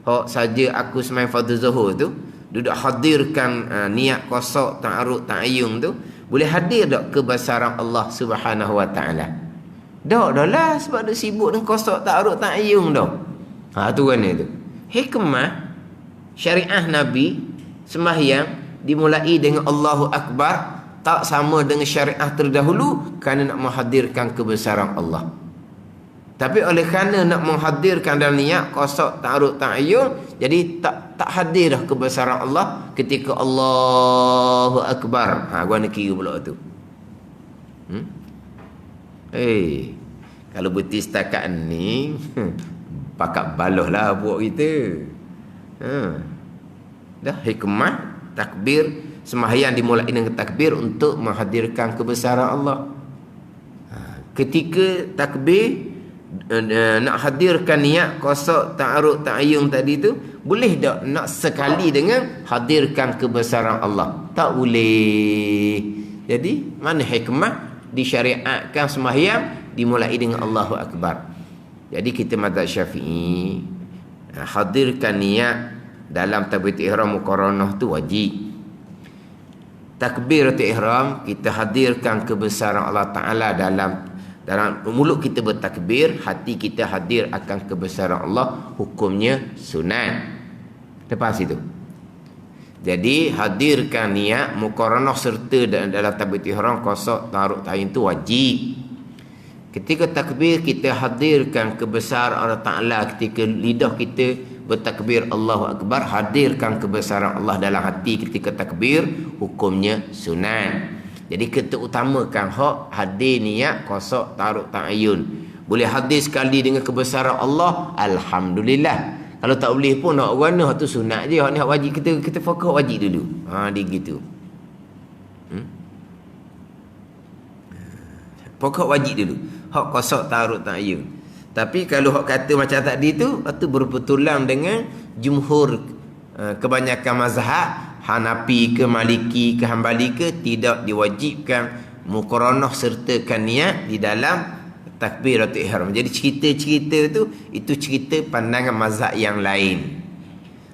hok saja aku sembahyang fardu zuhur tu, duduk hadirkan niat qasad ta'arud ta'ayyun tu, boleh hadir tak kebesaran Allah Subhanahu wa Ta'ala? Dah lah, sebab dia sibuk dengan qasad ta'arud ta'ayyun dah. Tu kan tu. Hikmah syariah Nabi sembahyang dimulai dengan Allahu Akbar tak sama dengan syariah terdahulu kerana nak menghadirkan kebesaran Allah. Tapi oleh kerana nak menghadirkan dalam niat qasad ta'arud ta'ayyun, jadi tak hadir dah kebesaran Allah ketika Allahu Akbar. Gua nak kira pula tu. Kalau betul setakat ni pakat baloh lah buat kita. Dah hikmah takbir sembahyang dimulai dengan takbir untuk menghadirkan kebesaran Allah. Ketika takbir nak hadirkan niat qasad ta'arud ta'ayyun tadi tu, boleh tak nak sekali dengan hadirkan kebesaran Allah? Tak boleh. Jadi mana hikmah disyariatkan sembahyang dimulai dengan Allahu Akbar. Jadi kita mazhab Syafi'i, hadirkan niat dalam takbiratul ihram muqaranah tu wajib. Takbiratul ihram kita hadirkan kebesaran Allah Ta'ala dalam mulut kita bertakbir, hati kita hadir akan kebesaran Allah, hukumnya sunat. Lepas itu, jadi hadirkan niat muqaranah serta dalam takbiratul ihram qasad ta'arud ta'ayyun tu wajib. Ketika takbir kita hadirkan kebesaran Allah Ta'ala, ketika lidah kita bertakbir Allahu Akbar, hadirkan kebesaran Allah dalam hati ketika takbir, hukumnya sunat. Jadi kita utamakan hak hadir niat qasad ta'arud ta'ayyun. Boleh hadir sekali dengan kebesaran Allah, alhamdulillah. Kalau tak boleh pun nak warna tu sunat je. Hak ni hak wajib, kita fokus wajib dulu. Dia gitu. Pokok wajib dulu. Hak qasad ta'arud ta'ayyun. Tapi kalau hak kata macam tadi tu berbetulan dengan jumhur kebanyakan mazhab, Hanafi ke Maliki ke Hambali ke, tidak diwajibkan muqaranah sertakan niat di dalam takbiratul ihram. Jadi cerita-cerita tu itu cerita pandangan mazhab yang lain.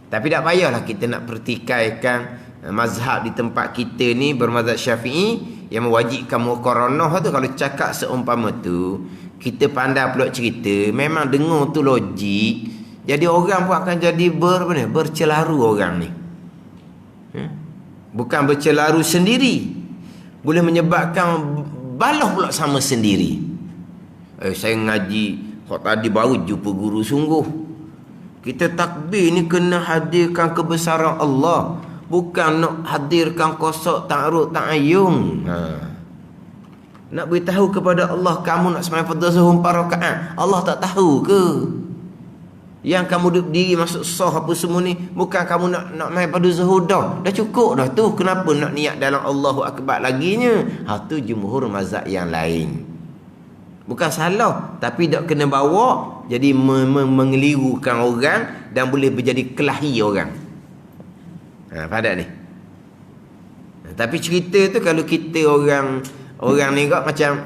Tapi tak payahlah kita nak pertikaikan mazhab di tempat kita ni bermazhab Syafi'i yang mewajibkan muqaranah tu. Kalau cakap seumpama tu, kita pandai pula cerita, memang dengar tu logik, jadi orang pun akan jadi bercelaru orang ni. Bukan bercelaru sendiri, boleh menyebabkan baloh pula sama sendiri. Saya ngaji kok tadi baru jumpa guru sungguh. Kita takbir ni kena hadirkan kebesaran Allah, bukan nak hadirkan qasad ta'arud ta'ayyun. Nak beritahu kepada Allah kamu nak sembahyang fardu zuhur 4 rakaat, Allah tak tahu ke? Yang kamu duduk diri masuk sah apa semua ni, bukan kamu nak main fardu zuhur dah cukup dah tu. Kenapa nak niat dalam Allahu Akbar laginya? Tu jumhur mazhab yang lain. Bukan salah, tapi tak kena bawa jadi mengelirukan orang dan boleh menjadi kelahi orang. Faham ni? Tapi cerita tu kalau kita orang ni kok macam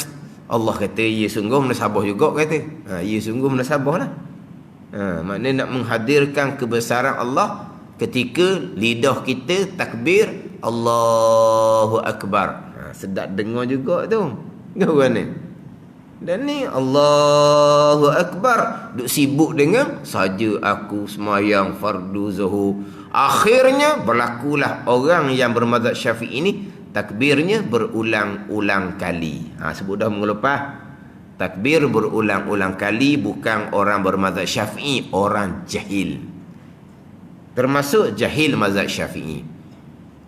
Allah kata ya sungguh menasabah juga kata. Ya sungguh menasabah lah. Maknanya nak menghadirkan kebesaran Allah ketika lidah kita takbir Allahu Akbar. Sedap dengar juga tu. Kan ni? Dan ni Allahu Akbar, duk sibuk dengan saja aku sembahyang fardu zuhur. Akhirnya berlakulah orang yang bermazhab Syafi'i ini takbirnya berulang-ulang kali. Sebut dah minggu lepas. Takbir berulang-ulang kali, bukan orang bermazhab Syafi'i, orang jahil. Termasuk jahil mazhab Syafi'i.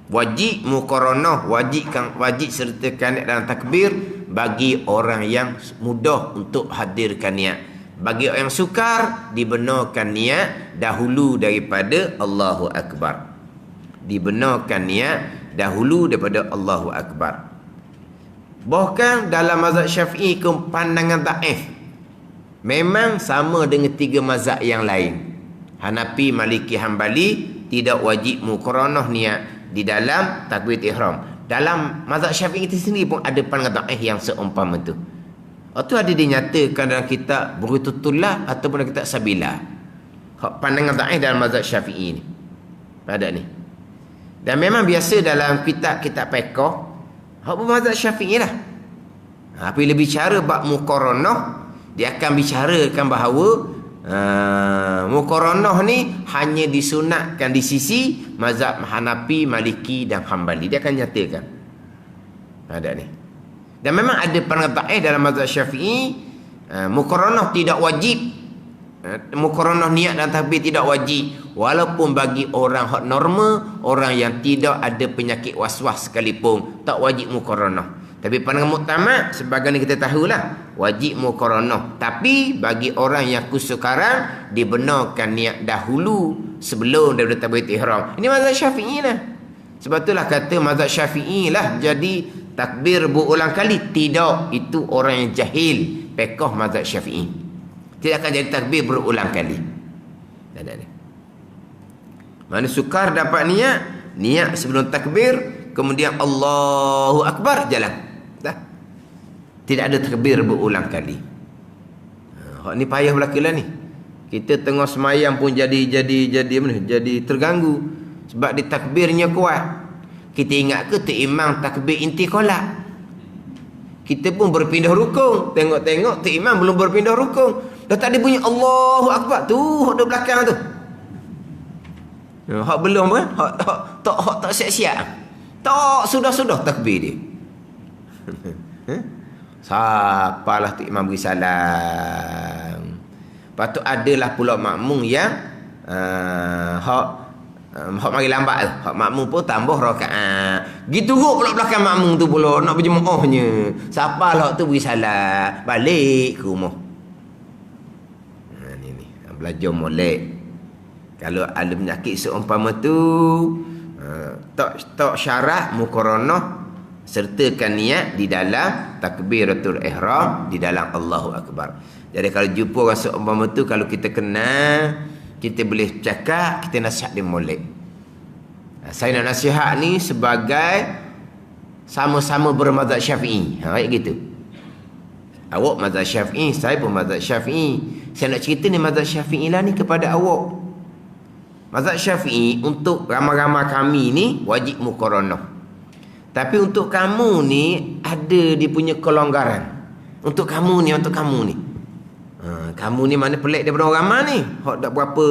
Wajib muqaranah, wajib sertakan dalam takbir bagi orang yang mudah untuk hadirkan niat. Bagi orang yang sukar, dibenarkan niat dahulu daripada Allahu Akbar. Dibenarkan niat dahulu daripada Allahu Akbar. Bahkan dalam mazhab Syafi'i ke pandangan dhaif. Memang sama dengan 3 mazhab yang lain. Hanafi, Maliki, Hambali tidak wajib muqaranah niat di dalam takbiratul ihram. Dalam mazhab Syafi'i itu sendiri pun ada pandangan dhaif yang seumpama tu. Itu ada dinyatakan dalam kitab Burututullah ataupun dalam kitab Sabila. Pandangan dhaif dalam mazhab Syafi'i ni. Pada ni. Dan memang biasa dalam kitab-kitab fiqh hak mazhab Syafi'i lah. Apabila bicara bab muqaranah, dia akan bicarakan bahawa muqaranah ni hanya disunatkan di sisi mazhab Hanafi, Maliki dan Hambali. Dia akan nyatakan. Ada ni. Dan memang ada pandangan dhaif dalam mazhab Syafi'i, muqaranah tidak wajib. Muqaranah niat dan takbir tidak wajib walaupun bagi orang hak normal, orang yang tidak ada penyakit waswas sekalipun tak wajib muqaranah. Tapi pandangan muktamad sebagaimana kita tahulah wajib muqaranah. Tapi bagi orang yang kusukaran dibenarkan niat dahulu sebelum daripada takbiratul ihram. Ini mazhab Syafi'i lah. Sebab itulah kata mazhab Syafi'i lah jadi takbir berulang kali. Tidak, itu orang yang jahil fiqh mazhab Syafi'i. Tidak akan jadi takbir berulang kali. Tak ada. Mana sukar dapat niat sebelum takbir, kemudian Allahu Akbar jalan. Dah. Tidak ada takbir berulang kali. Hak ni payah berlakulah ni. Kita tengah semayang pun jadi terganggu sebab dia takbirnya kuat. Kita ingat ke tu imam takbir intiqalah. Kita pun berpindah rukun, tengok-tengok tu imam belum berpindah rukun. Dah tak ada bunyi Allahu Akbar tu, hak di belakang tu. Hak belum kan? Hak tak siap-siap. Tak sudah takbir dia. Siapalah tu imam beri salam. Lepas tu adalah pula makmum yang hak mari lambat tu. Hak makmum pun tambah rakaat. Gitu teruk pula belakang makmum tu pula nak berjemaahnya. Siapalah tu beri salam, balik ke rumah. Ni belajar molek. Kalau ada penyakit seumpama tu tak syarat muqaranah sertakan niat di dalam takbiratul ihram, di dalam Allahu Akbar. Jadi kalau jumpa orang seumpama tu, kalau kita kenal, kita boleh cakap, kita nasihat dia molek. Saya nak nasihat ni sebagai sama-sama bermazhab Syafi'i. Kayak gitu. Awak mazhab Syafi'i, saya pun mazhab Syafi'i. Saya nak cerita ni mazhab Syafi'i lah ni kepada awak. Mazhab Syafi'i untuk ramai-ramai kami ni wajib muqaranah. Tapi untuk kamu ni ada dia punya kelonggaran. Untuk kamu ni. Kamu ni mana pelik daripada orang ramai ni. Hak tak berapa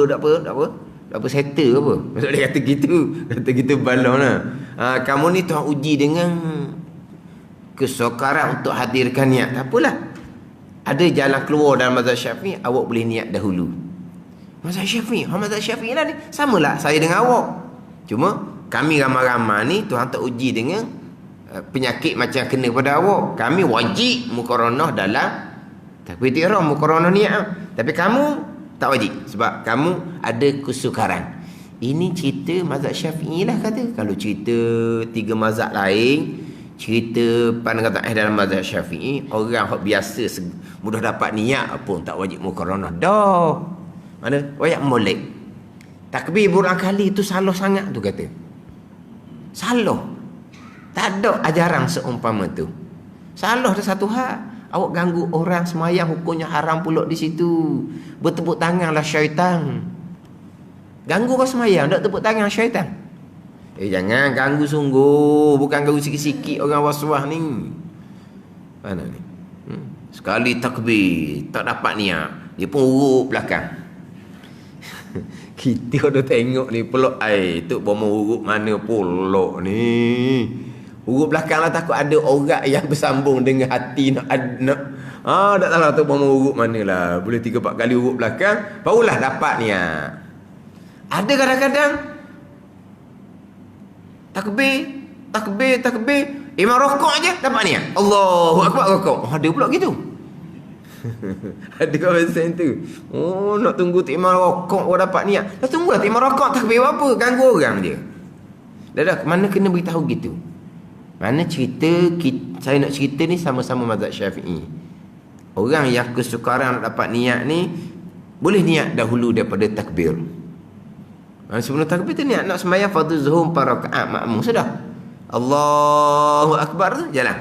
settle apa. Maksud dia kata gitu balon lah. Kamu ni Tuhan uji dengan kesukaran untuk hadirkan niat. Tak apalah. Ada jalan keluar dalam mazhab Syafi'i, awak boleh niat dahulu. Mazhab Syafi'i lah ni. Samalah saya dengan awak. Cuma kami ramai-ramai ni Tuhan tak uji dengan penyakit macam kena pada awak. Kami wajib muqaranah dalam takbiratul ihram, muqaranah niat. Tapi kamu tak wajib sebab kamu ada kesukaran. Ini cerita mazhab Syafi'i lah kata. Kalau cerita 3 mazhab lain, cerita pandangan dhaif dalam mazhab Syafi'i, orang yang biasa mudah dapat niat pun tak wajib muqaranah. Dah. Mana wajib molek. Takbir berulang kali tu salah sangat tu kata. Salah. Tak ada ajaran seumpama tu. Salah dah satu hal. Awak ganggu orang semayang, hukumnya haram pula di situ. Bertepuk tanganlah syaitan. Ganggu kau semayang, tak tepuk tangan syaitan. Jangan ganggu sungguh. Bukan ganggu sikit-sikit orang waswah ni. Mana ni? Sekali takbir, tak dapat niat, dia pun urut belakang. Kita dah tengok ni pulak tu bomo urut mana pulak ni. Urut belakang lah, takut ada orang yang bersambung dengan hati nak tak tahu tu bomo urut mana lah. Boleh 3-4 kali urut belakang, barulah dapat niat. Ada kadang-kadang takbir imam rokok je dapat niat. Allahu Akbar rokok. Ada pula gitu. Ada kawasan tu. Nak tunggu tu imam rokok baru dapat niat. Dah tunggulah tu imam rokok takbir apa, ganggu orang dia. Dah mana kena beritahu gitu. Mana cerita saya nak cerita ni sama-sama mazhab Syafi'i. Orang yang kesukaran nak dapat niat ni, boleh niat dahulu daripada takbir. Sebelum takbir tu niat nak sembahyang fardu zuhur 4 rakaat makmum sudah. Allahu Akbar tu jalan.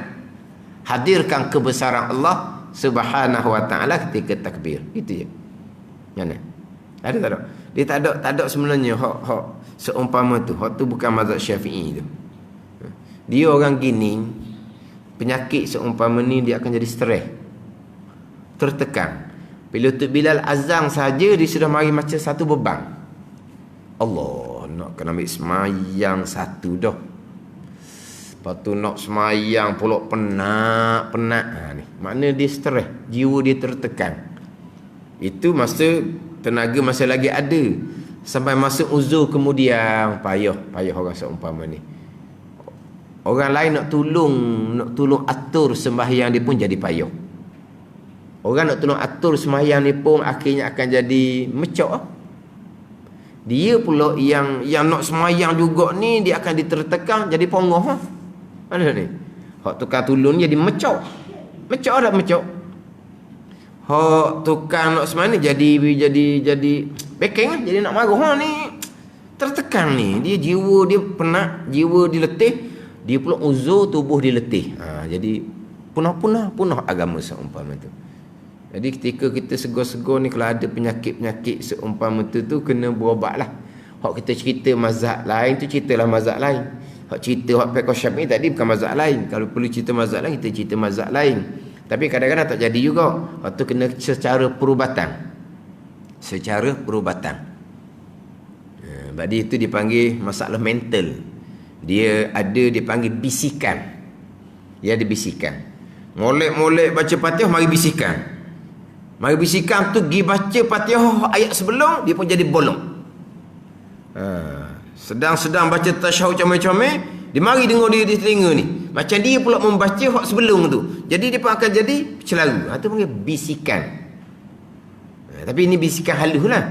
Hadirkan kebesaran Allah Subhanahu wa taala ketika takbir. Itu je. Mana? Ada tak ada? Dia tak ada sebenarnya hak seumpama tu. Hak tu bukan mazhab Syafi'i tu. Dia orang gini, penyakit seumpama ni dia akan jadi stres. Tertekan. Bila Tok Bilal azan saja dia sudah mari macam satu beban. Allah, nak kena ambil semayang satu dah. Lepas tu nak semayang pula penat. Ni. Makna dia stres, jiwa dia tertekan. Itu masa tenaga masih lagi ada. Sampai masa uzur kemudian payah orang seumpama ni. Orang lain nak tolong atur sembahyang dia pun jadi payah. Orang nak tolong atur sembahyang ni pun akhirnya akan jadi mecok. Dia pula yang nak sembahyang juga ni dia akan ditertekan jadi pongoh. Mana ni? Hak tukang tolong jadi mecok. Mecok dah mecok. Hak tukang nak sembahyang ni jadi backing, jadi nak marah ni. Tertekan ni. Dia jiwa dia penat, jiwa dia letih. Dia pula uzur tubuh dia letih. Jadi punah agama seumpama tu. Jadi ketika kita segar-segar ni, kalau ada penyakit-penyakit seumpama tu kena berobat lah. Hak kita cerita mazhab lain tu ceritalah mazhab lain. Hak cerita hak fiqh Syafi'i tadi bukan mazhab lain. Kalau perlu cerita mazhab lain, kita cerita mazhab lain. Tapi kadang-kadang tak jadi juga. Hak tu kena secara perubatan. Secara perubatan. Jadi itu dipanggil masalah mental. Dia dipanggil bisikan. Dia ada bisikan. Molek-molek baca Fatihah mari bisikan. Mari bisikan tu pergi baca Fatihah ayat sebelum dia pun jadi bolong. Sedang baca tasyahud comel-comel, dia mari dengar dia di telinga ni. Macam dia pula membaca hak sebelum tu. Jadi dia pun akan jadi celaru. Itu panggil bisikan. Tapi ini bisikan halus lah.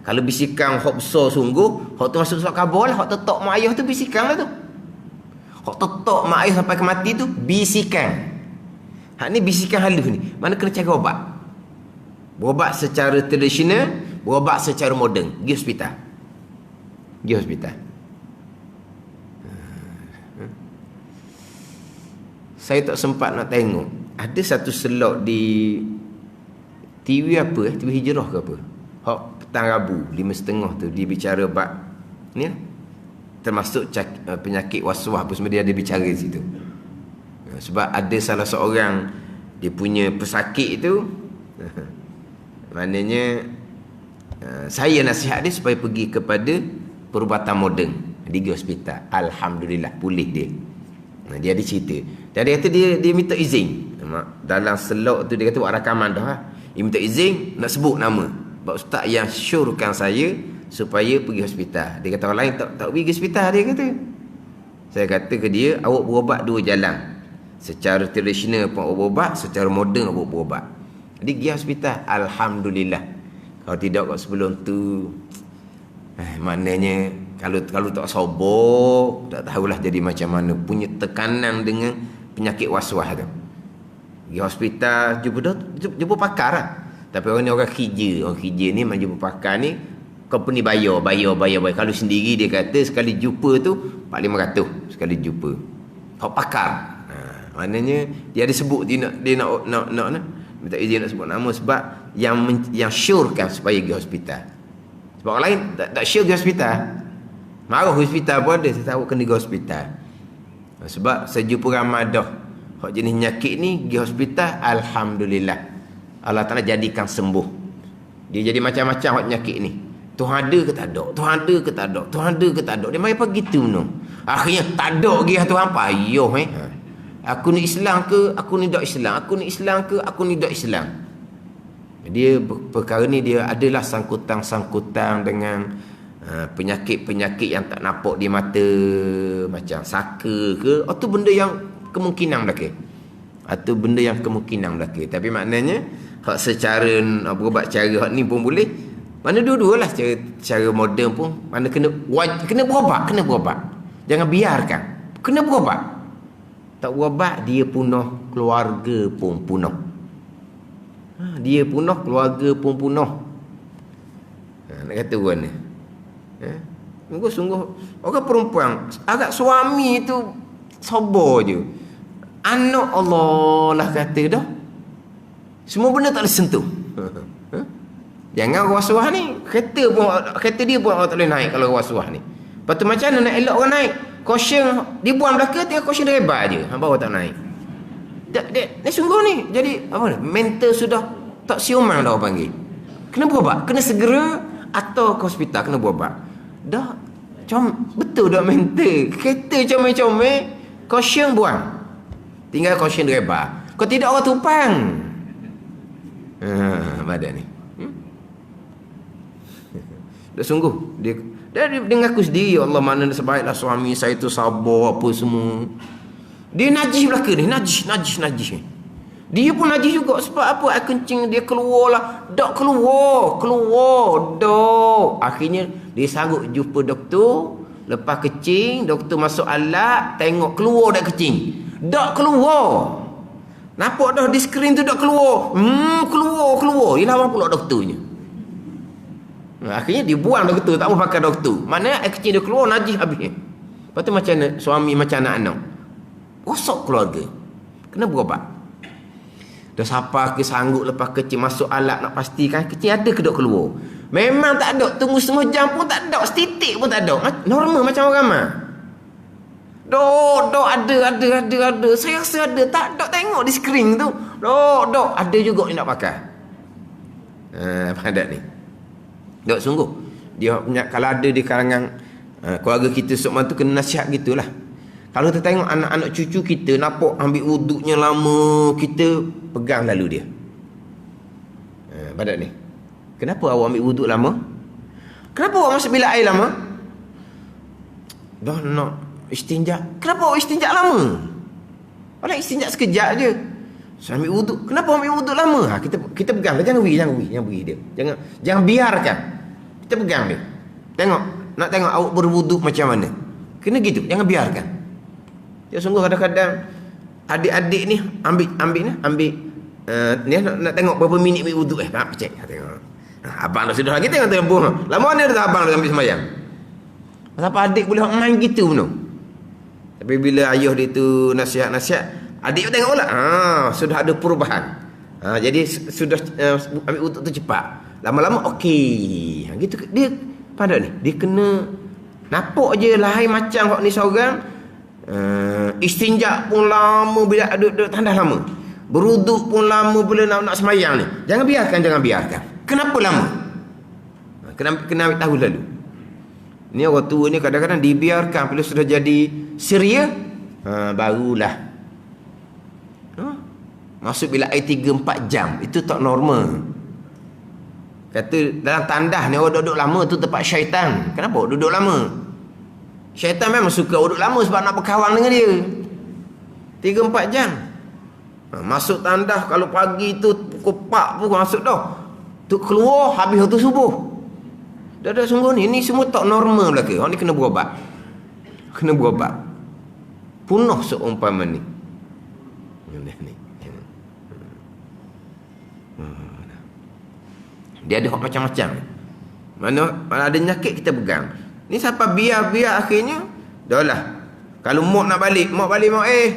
Kalau bisikan hak besar sungguh, hak tu masuk surat khabar lah. Hak tetok mak ayah tu bisikan lah tu. Hak tetok mak ayah sampai ke mati tu bisikan. Hak ni bisikan halus ni. Mana kena cari obat. Berobat secara tradisional, berobat secara moden. Pergi hospital. Saya tak sempat nak tengok. Ada satu slot di TV apa TV Hijrah ke apa. Hak petang Rabu 5.30 tu dia bicara bab ni termasuk penyakit waswas apa semua dia ada bicara di situ. Sebab ada salah seorang dia punya pesakit itu maknanya saya nasihat dia supaya pergi kepada perubatan moden di hospital. Alhamdulillah pulih dia. Dia ada cerita. Dan dia kata dia minta izin. Dalam slot tu dia kata buat rakaman dah. Dia minta izin nak sebut nama. Sebab ustaz yang syorkan saya supaya pergi hospital. Dia kata orang lain tak pergi hospital dia kata. Saya kata ke dia awak berobat dua jalan. Secara tradisional pun awak berobat, secara moden awak berobat. Jadi pergi hospital, alhamdulillah. Kalau tidak kat sebelum tu maknanya kalau tak sabar, tak tahulah jadi macam mana. Punya tekanan dengan penyakit waswas tu. Pergi hospital jumpa pakar lah. Tapi orang kerja ni macam jumpa pakar ni company bayar. Kalau sendiri dia kata sekali jumpa tu 400-500 sekali jumpa. Hak pakar. Maknanya dia ada sebut dia nak minta izin nak sebut nama sebab yang syorkan supaya pergi hospital. Sebab orang lain tak sure pergi hospital. Marah hospital pun ada, saya tahu kena pergi hospital. Sebab saya jumpa ramai dah hak jenis penyakit ni pergi hospital, alhamdulillah. Allah Taala jadikan sembuh. Dia jadi macam-macam hak penyakit ni. Tuhan ada ke tak ada? Tuhan ada ke tak ada? Tuhan ada ke tak ada? Dia mai apa gitu no. Akhirnya tak ada lagi Tuhan payah Aku ni Islam ke? Aku ni tak Islam. Aku ni Islam ke? Aku ni tak Islam. Dia perkara ni dia adalah sangkutan dengan penyakit-penyakit yang tak nampak di mata, macam saka ke, atau benda yang kemungkinan belaka. Atau benda yang kemungkinan belaka. Tapi maknanya hak secara berubat cara hak ni pun boleh. Mana dua-dualah cara moden pun mana kena berubat. Jangan biarkan. Kena berubat. Tak berubat dia punah, keluarga pun punah. Dia punah, keluarga pun punah. Nak kata orang ni. Sungguh-sungguh orang perempuan, agak suami tu sabar je. Anak Allah lah kata dah. Semua benda tak boleh sentuh. Jangan rasuah ni. Kereta dia pun orang tak boleh naik kalau rasuah ni. Lepas tu macam mana nak elok orang naik? Caution dibuang belakang, tinggal caution driver je. Baru tak naik. Ni sungguh ni. Jadi apa ni? Mental sudah tak siuman dah orang panggil. Kena berubat. Kena segera atau ke hospital kena berubat. Dah betul dah mental. Kereta comel-comel, caution buang. Tinggal caution driver. Kalau tidak orang tumpang. Badan ni. Dah sungguh dia ngaku sendiri, ya Allah, mana sebaiklah suami saya tu sabar apa semua. Dia najis belaka ni, najis. Dia pun najis juga. Sebab apa? Air kencing dia keluar lah. Tak keluar. Dok. Akhirnya dia sanggup jumpa doktor. Lepas kencing, doktor masuk alat, tengok keluar dah kencing. Tak keluar. Nampak dah di skrin tu tak keluar. Keluar. Ialah apa pula doktornya? Akhirnya dia buang doktor, tak mau pakai doktor. Mana air kecil dia keluar, najis habis. Lepas tu macam mana suami, macam anak-anak, rosak keluarga. Kena berubat. Dah siapa ke sanggup lepas kecil masuk alat nak pastikan kecil ada ke tak keluar. Memang tak ada, tunggu setengah jam pun tak ada, setitik pun tak ada. Normal macam orang ramai. Dok, ada. Saya rasa ada. Tak tengok di skrin tu. Dok, ada juga yang nak pakai. Padat ni. Dok, sungguh. Dia punya, kalau ada di kalangan keluarga kita Sukman tu, kena nasihat gitulah. Kalau kita tengok anak-anak cucu kita nampak ambil wuduknya lama, kita pegang lalu dia. Padat ni. Kenapa awak ambil wuduk lama? Kenapa awak masuk bilik air lama? Dah nak istinja. Kenapa awak istinja lama? Orang istinja sekejap je. Saya ambil wuduk. Kenapa ambil wuduk lama? Kita pegang dia. Jangan beri dia. Jangan biarkan. Kita pegang dia. Nak tengok awak berwuduk macam mana. Kena gitu. Jangan biarkan. Ya, sungguh kadang-kadang adik-adik ni ambil ni nak tengok berapa minit ambil wuduk. Cek. Tengok. Abang dah sudah lagi tengok tempoh. Lama mana dah abang dah ambil sembahyang. Kenapa adik boleh main gitu benar? Tapi bila ayah dia tu nasihat, adik tengok pula. Sudah ada perubahan. Jadi sudah ambil wuduk tu cepat. Lama-lama okey. Gitu dia pada ni. Dia kena nampak je lain macam hok ni seorang. Istinja pun lama bila duduk tandas lama. Beruduk pun lama bila nak sembahyang ni. Jangan biarkan. Kenapa lama? Kena ambil tahu lalu. Ni orang tua ni kadang-kadang dibiarkan bila sudah jadi seria, barulah masuk bilik air 3-4 jam. Itu tak normal. Kata dalam tandas ni orang duduk lama tu tempat syaitan. Kenapa duduk lama? Syaitan memang suka duduk lama sebab nak berkawan dengan dia. 3-4 jam. Masuk tandas kalau pagi tu pukul 4 pun masuk dah. Tu keluar habis waktu subuh. Dah sungguh ni semua tak normal belaka. Orang ni kena berubat. Punah seumpama ni. Dia ada macam-macam. Mana ada nyakit kita pegang. Ni siapa biar akhirnya dah lah. Kalau mak nak balik,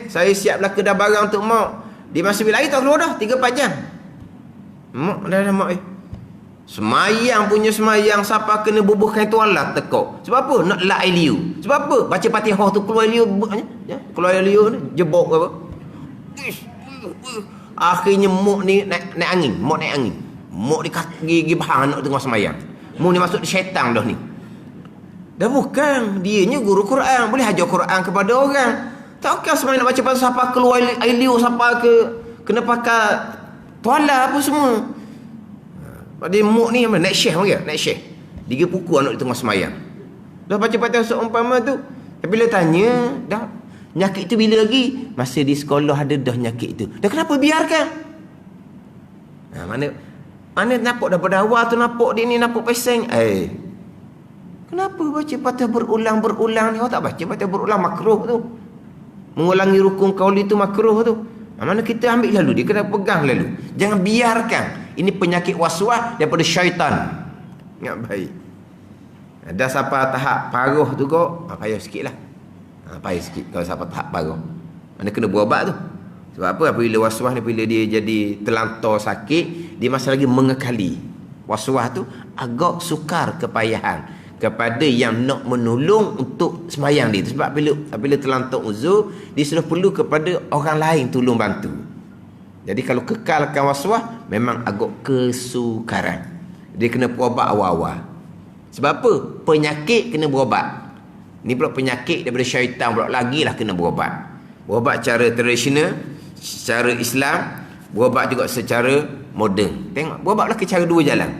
saya siap belaka dah barang untuk mak. Dia masih bilik air tak keluar dah 3-4 jam. Mak dah mak semayang siapa kena bubuhkan tualat tekok. Sebab apa? Nak la air liu. Sebab apa? Baca Fatihah tu keluar liu keluar liu ni jebok apa. Akhirnya mak ni naik angin. Mak dia gigi bahang nak tengah semayang. Mak ni masuk syaitan dah ni. Dah bukan dianya guru Quran, boleh ajar Quran kepada orang. Takkan semayang nak baca pasal siapa keluar air liu, siapa kena pakai tuala apa semua. Dia muk ni naik syekh panggil, naik syekh. Dia pukul anak di tengah semayang. Dah baca patah seumpama tu. Tapi bila tanya, dah nyakit tu bila lagi? Masa di sekolah ada dah nyakit tu. Dah kenapa biarkan? Mana nampak dah pada awal tu nampak dia ni nampak peseng. Kenapa baca patah berulang-berulang ni? Awak tak baca patah berulang makruh tu. Mengulangi rukun qauli tu makruh tu. Mana kita ambil lalu, dia kena pegang lalu. Jangan biarkan. Ini penyakit waswas daripada syaitan. Ingat baik. Dah sampai tahap paruh tu kok, payah sikit lah. Payah sikit kalau sampai tahap paruh. Mana kena berubat tu. Sebab apa? Apabila waswas ni, bila dia jadi terlantar sakit, dia masih lagi mengekali. Waswas tu agak sukar kepayahan kepada yang nak menolong untuk sembahyang dia. Sebab bila terlantar uzur, dia sudah perlu kepada orang lain tolong bantu. Jadi kalau kekalkan waswas, memang agak kesukaran. Dia kena berubat awal-awal. Sebab apa? Penyakit kena berubat. Ni pula penyakit daripada syaitan pula, lagilah kena berubat. Berubat secara tradisional, secara Islam, berubat juga secara moden. Tengok, berubatlah ke cara dua jalan.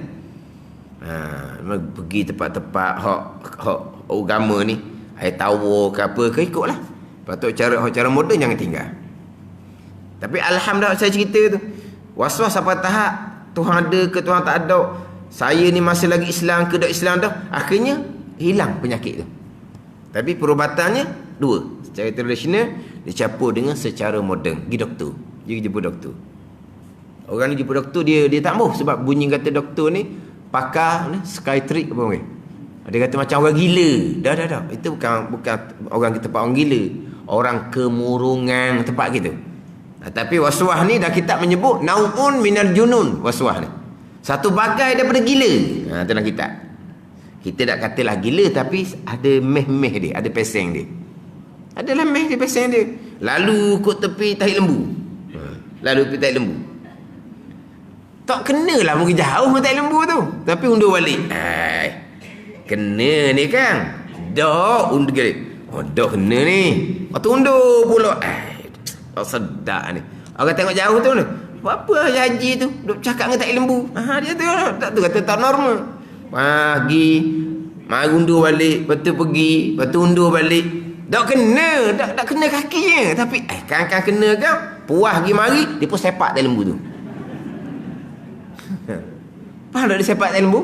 Pergi tempat-tempat hak agama ni, air tawar ke apa ke, ikutlah. Patut cara moden jangan tinggal. Tapi alhamdulillah, saya cerita tu, waswas sampai tahap Tuhan ada ke Tuhan tak ada, saya ni masih lagi Islam ke tak Islam dah, akhirnya hilang penyakit tu. Tapi perubatannya dua, secara tradisional dicampur dengan secara moden. Pergi doktor, dia jumpa doktor. Orang ni jumpa doktor, dia tak mahu, sebab bunyi kata doktor ni pakar ni psychiatric apa orang. Dia kata macam orang gila. Dah. Itu bukan orang kita tempat orang gila. Orang kemurungan tempat kita. Tapi waswas ni dah kitab menyebut nau'un minal junun, waswas ni. Satu bagai daripada gila. Itu dalam kitab. Kita tak katalah gila, tapi ada meh-meh dia, ada peseng dia. Adalah meh dia, peseng dia. Lalu kot tepi tahi lembu. Lalu tepi tahi lembu. Tak kenalah mungkin jauh mata lembu tu, tapi undur balik. Kena ni kan. Dak undur balik. Dak kena ni. Lepas tu undur pula. Tak sedap ni. Orang tengok jauh tu. Apa haji tu duk cakap dengan tak lembu. Dia tu tak tu kata tak normal. Pergi mari undur balik, lepas tu pergi, lepas tu undur balik. Tak kena, tak kena kakinya. Tapi kan kena kan. Puas pergi mari, dia pun sepak tak lembu tu. Faham tak dia sepak tak lembu?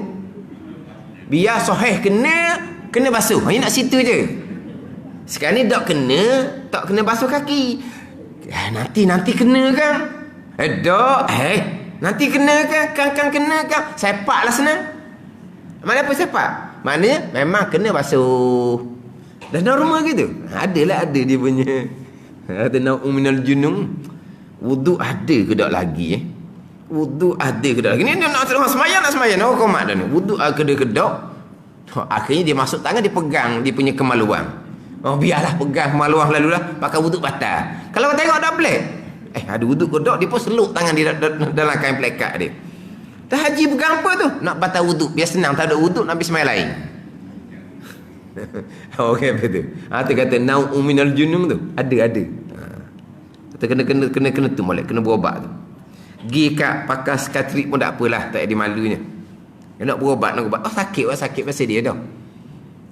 Biar sahih kena basuh. Ini nak situ je. Sekarang ni tak kena basuh kaki. Nanti kena kan? Nanti kena kan? Kan kena kan? Sepaklah senang. Mana apa sepak? Maknanya memang kena basuh. Dah normal gitu. Ada dia punya. Ada nau'un minal junun. Wuduk ada ke tak lagi Wuduk ada ke tak lagi? Ni dia nak sembahyang. Oh komat dah ni. Wuduk ada ke tak? Akhirnya dia masuk tangan, dia pegang dia punya kemaluan. Biarlah pegang kemaluan lalulah, pakai wuduk batal. Kalau kau tengok dah pelik. Ada wuduk ke tak, dia pun seluk tangan dia dalam kain pelekat dia. Tak haji pegang apa tu? Nak batal wuduk. Biar senang, tak ada wuduk nak habis sembahyang lain. Okey apa tu? Tu kata nau'un minal junun tu. Ada. Kata kena tu molek, kena berubat tu. Pergi kat pakar psikiatrik pun tak apalah, tak ada malunya. Dia nak berubat. Sakit pasal dia dah.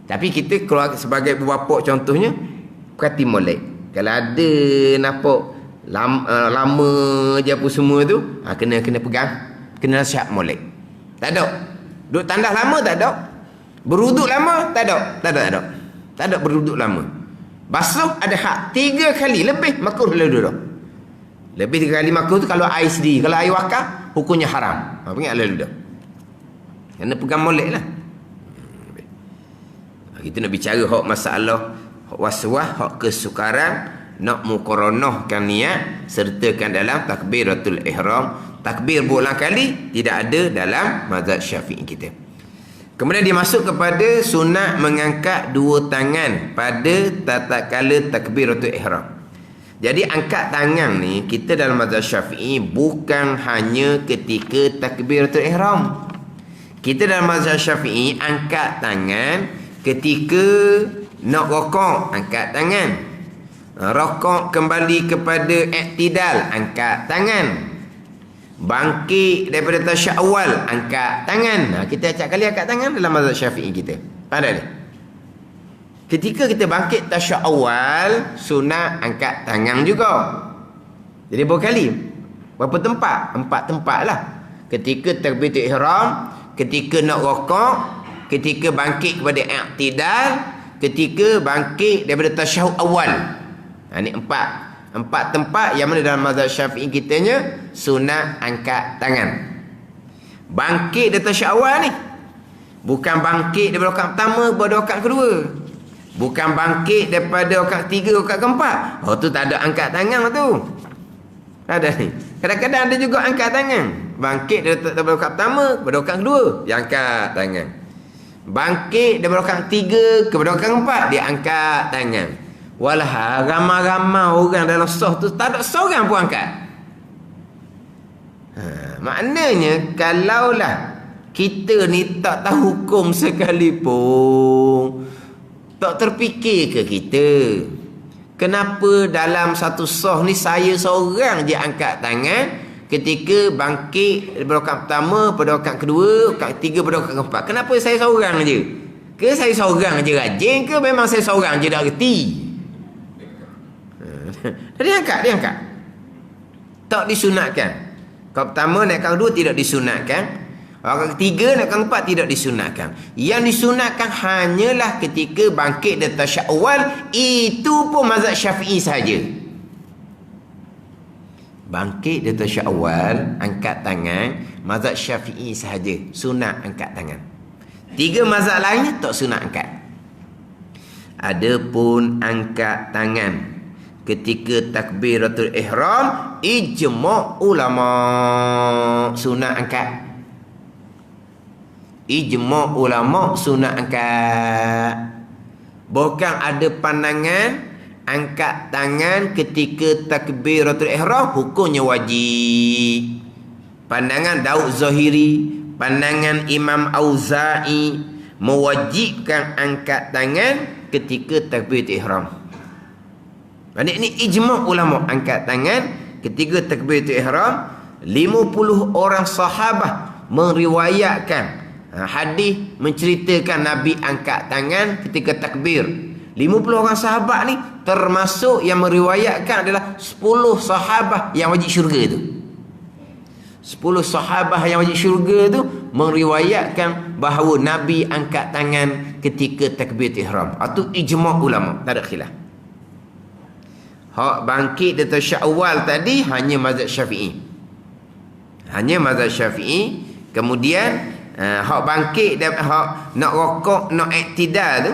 Tapi kita keluar sebagai bapa contohnya, perhati molek. Kalau ada nampak lama je apa semua tu, kena pegang, kena nasihat molek. Tak ada. Duduk tandas lama tak ada. Beruduk lama tak ada. Tak ada beruduk lama. Basuh ada hak 3 kali lebih makruh lalu dah. Lebih 3 kali makruh tu kalau air sedih. Kalau air wakaf, hukumnya haram. Ingat lalu dah. Kena pegang molek lah. Kita nak bicara hak masalah hak waswas, hak kesukaran, nak muqaranahkan niat, sertakan dalam takbiratul ihram. Takbir berulang kali tidak ada dalam mazhab Syafi'i kita. Kemudian dia masuk kepada sunat mengangkat 2 tangan pada tatkala takbiratul ihram. Jadi angkat tangan ni kita dalam mazhab Syafi'i bukan hanya ketika takbiratul ihram. Kita dalam mazhab Syafi'i angkat tangan ketika nak rokok, angkat tangan. Rokok kembali kepada iktidal, angkat tangan. Bangkit daripada tasyahud awal, angkat tangan. Kita acak kali angkat tangan dalam mazhab Syafi'i kita. Faham tak? Ketika kita bangkit tasyahud awal, sunat angkat tangan juga. Jadi berapa kali? Berapa tempat? 4 tempat lah. Ketika takbiratul ihram, ketika nak rokok, ketika bangkit kepada iktidal, ketika bangkit daripada tasyahud awal. Ini 4 4 tempat yang mana dalam mazhab Syafi'i kitanya sunat angkat tangan. Bangkit dari tasyawal ni bukan bangkit daripada rakaat pertama pada rakaat kedua. Bukan bangkit daripada rakaat 3 rakaat keempat. Oh tu tak ada angkat tangan tu. Ada ni. Kadang-kadang ada juga angkat tangan. Bangkit daripada rakaat pertama pada rakaat kedua, dia angkat tangan. Bangkit daripada rakaat 3 kepada rakaat keempat, dia angkat tangan. Walah ramai-ramai orang dalam sah tu tak ada seorang pun angkat. Maknanya kalaulah kita ni tak tahu hukum sekalipun, tak terfikir ke kita, kenapa dalam satu sah ni saya seorang je angkat tangan ketika bangkit daripada rakaat pertama pada rakaat kedua, rakaat 3 pada rakaat keempat. Kenapa saya seorang je? Ke saya seorang je rajin, ke memang saya seorang je dah reti? Dia angkat. Tak disunatkan. Rakaat pertama naik rakaat kedua tidak disunatkan. Rakaat ketiga naik rakaat keempat tidak disunatkan. Yang disunatkan hanyalah ketika bangkit dari tasyawal, itu pun mazhab Syafi'i sahaja. Bangkit dari tasyawal, angkat tangan, mazhab Syafi'i sahaja sunat angkat tangan. 3 mazhab lain tak sunat angkat. Adapun angkat tangan ketika takbiratul ihram, ijma' ulama sunat angkat. Ijma' ulama sunat angkat. Bukan ada pandangan angkat tangan ketika takbiratul ihram hukumnya wajib. Pandangan Daud Zahiri, pandangan Imam Auza'i mewajibkan angkat tangan ketika takbiratul ihram. Maksudnya ini ijma' ulama angkat tangan ketika takbiratul ihram. 50 orang sahabat meriwayatkan hadis menceritakan Nabi angkat tangan ketika takbir. 50 orang sahabat ni termasuk yang meriwayatkan adalah 10 sahabat yang wajib syurga tu. 10 sahabat yang wajib syurga tu meriwayatkan bahawa Nabi angkat tangan ketika takbiratul ihram. Itu ijma' ulama, tak ada khilaf. Hak bangkit dari tasyawal tadi hanya mazhab Syafi'i. Hanya mazhab Syafi'i. Kemudian hak bangkit dan hak nak rokok, nak iktidal tu,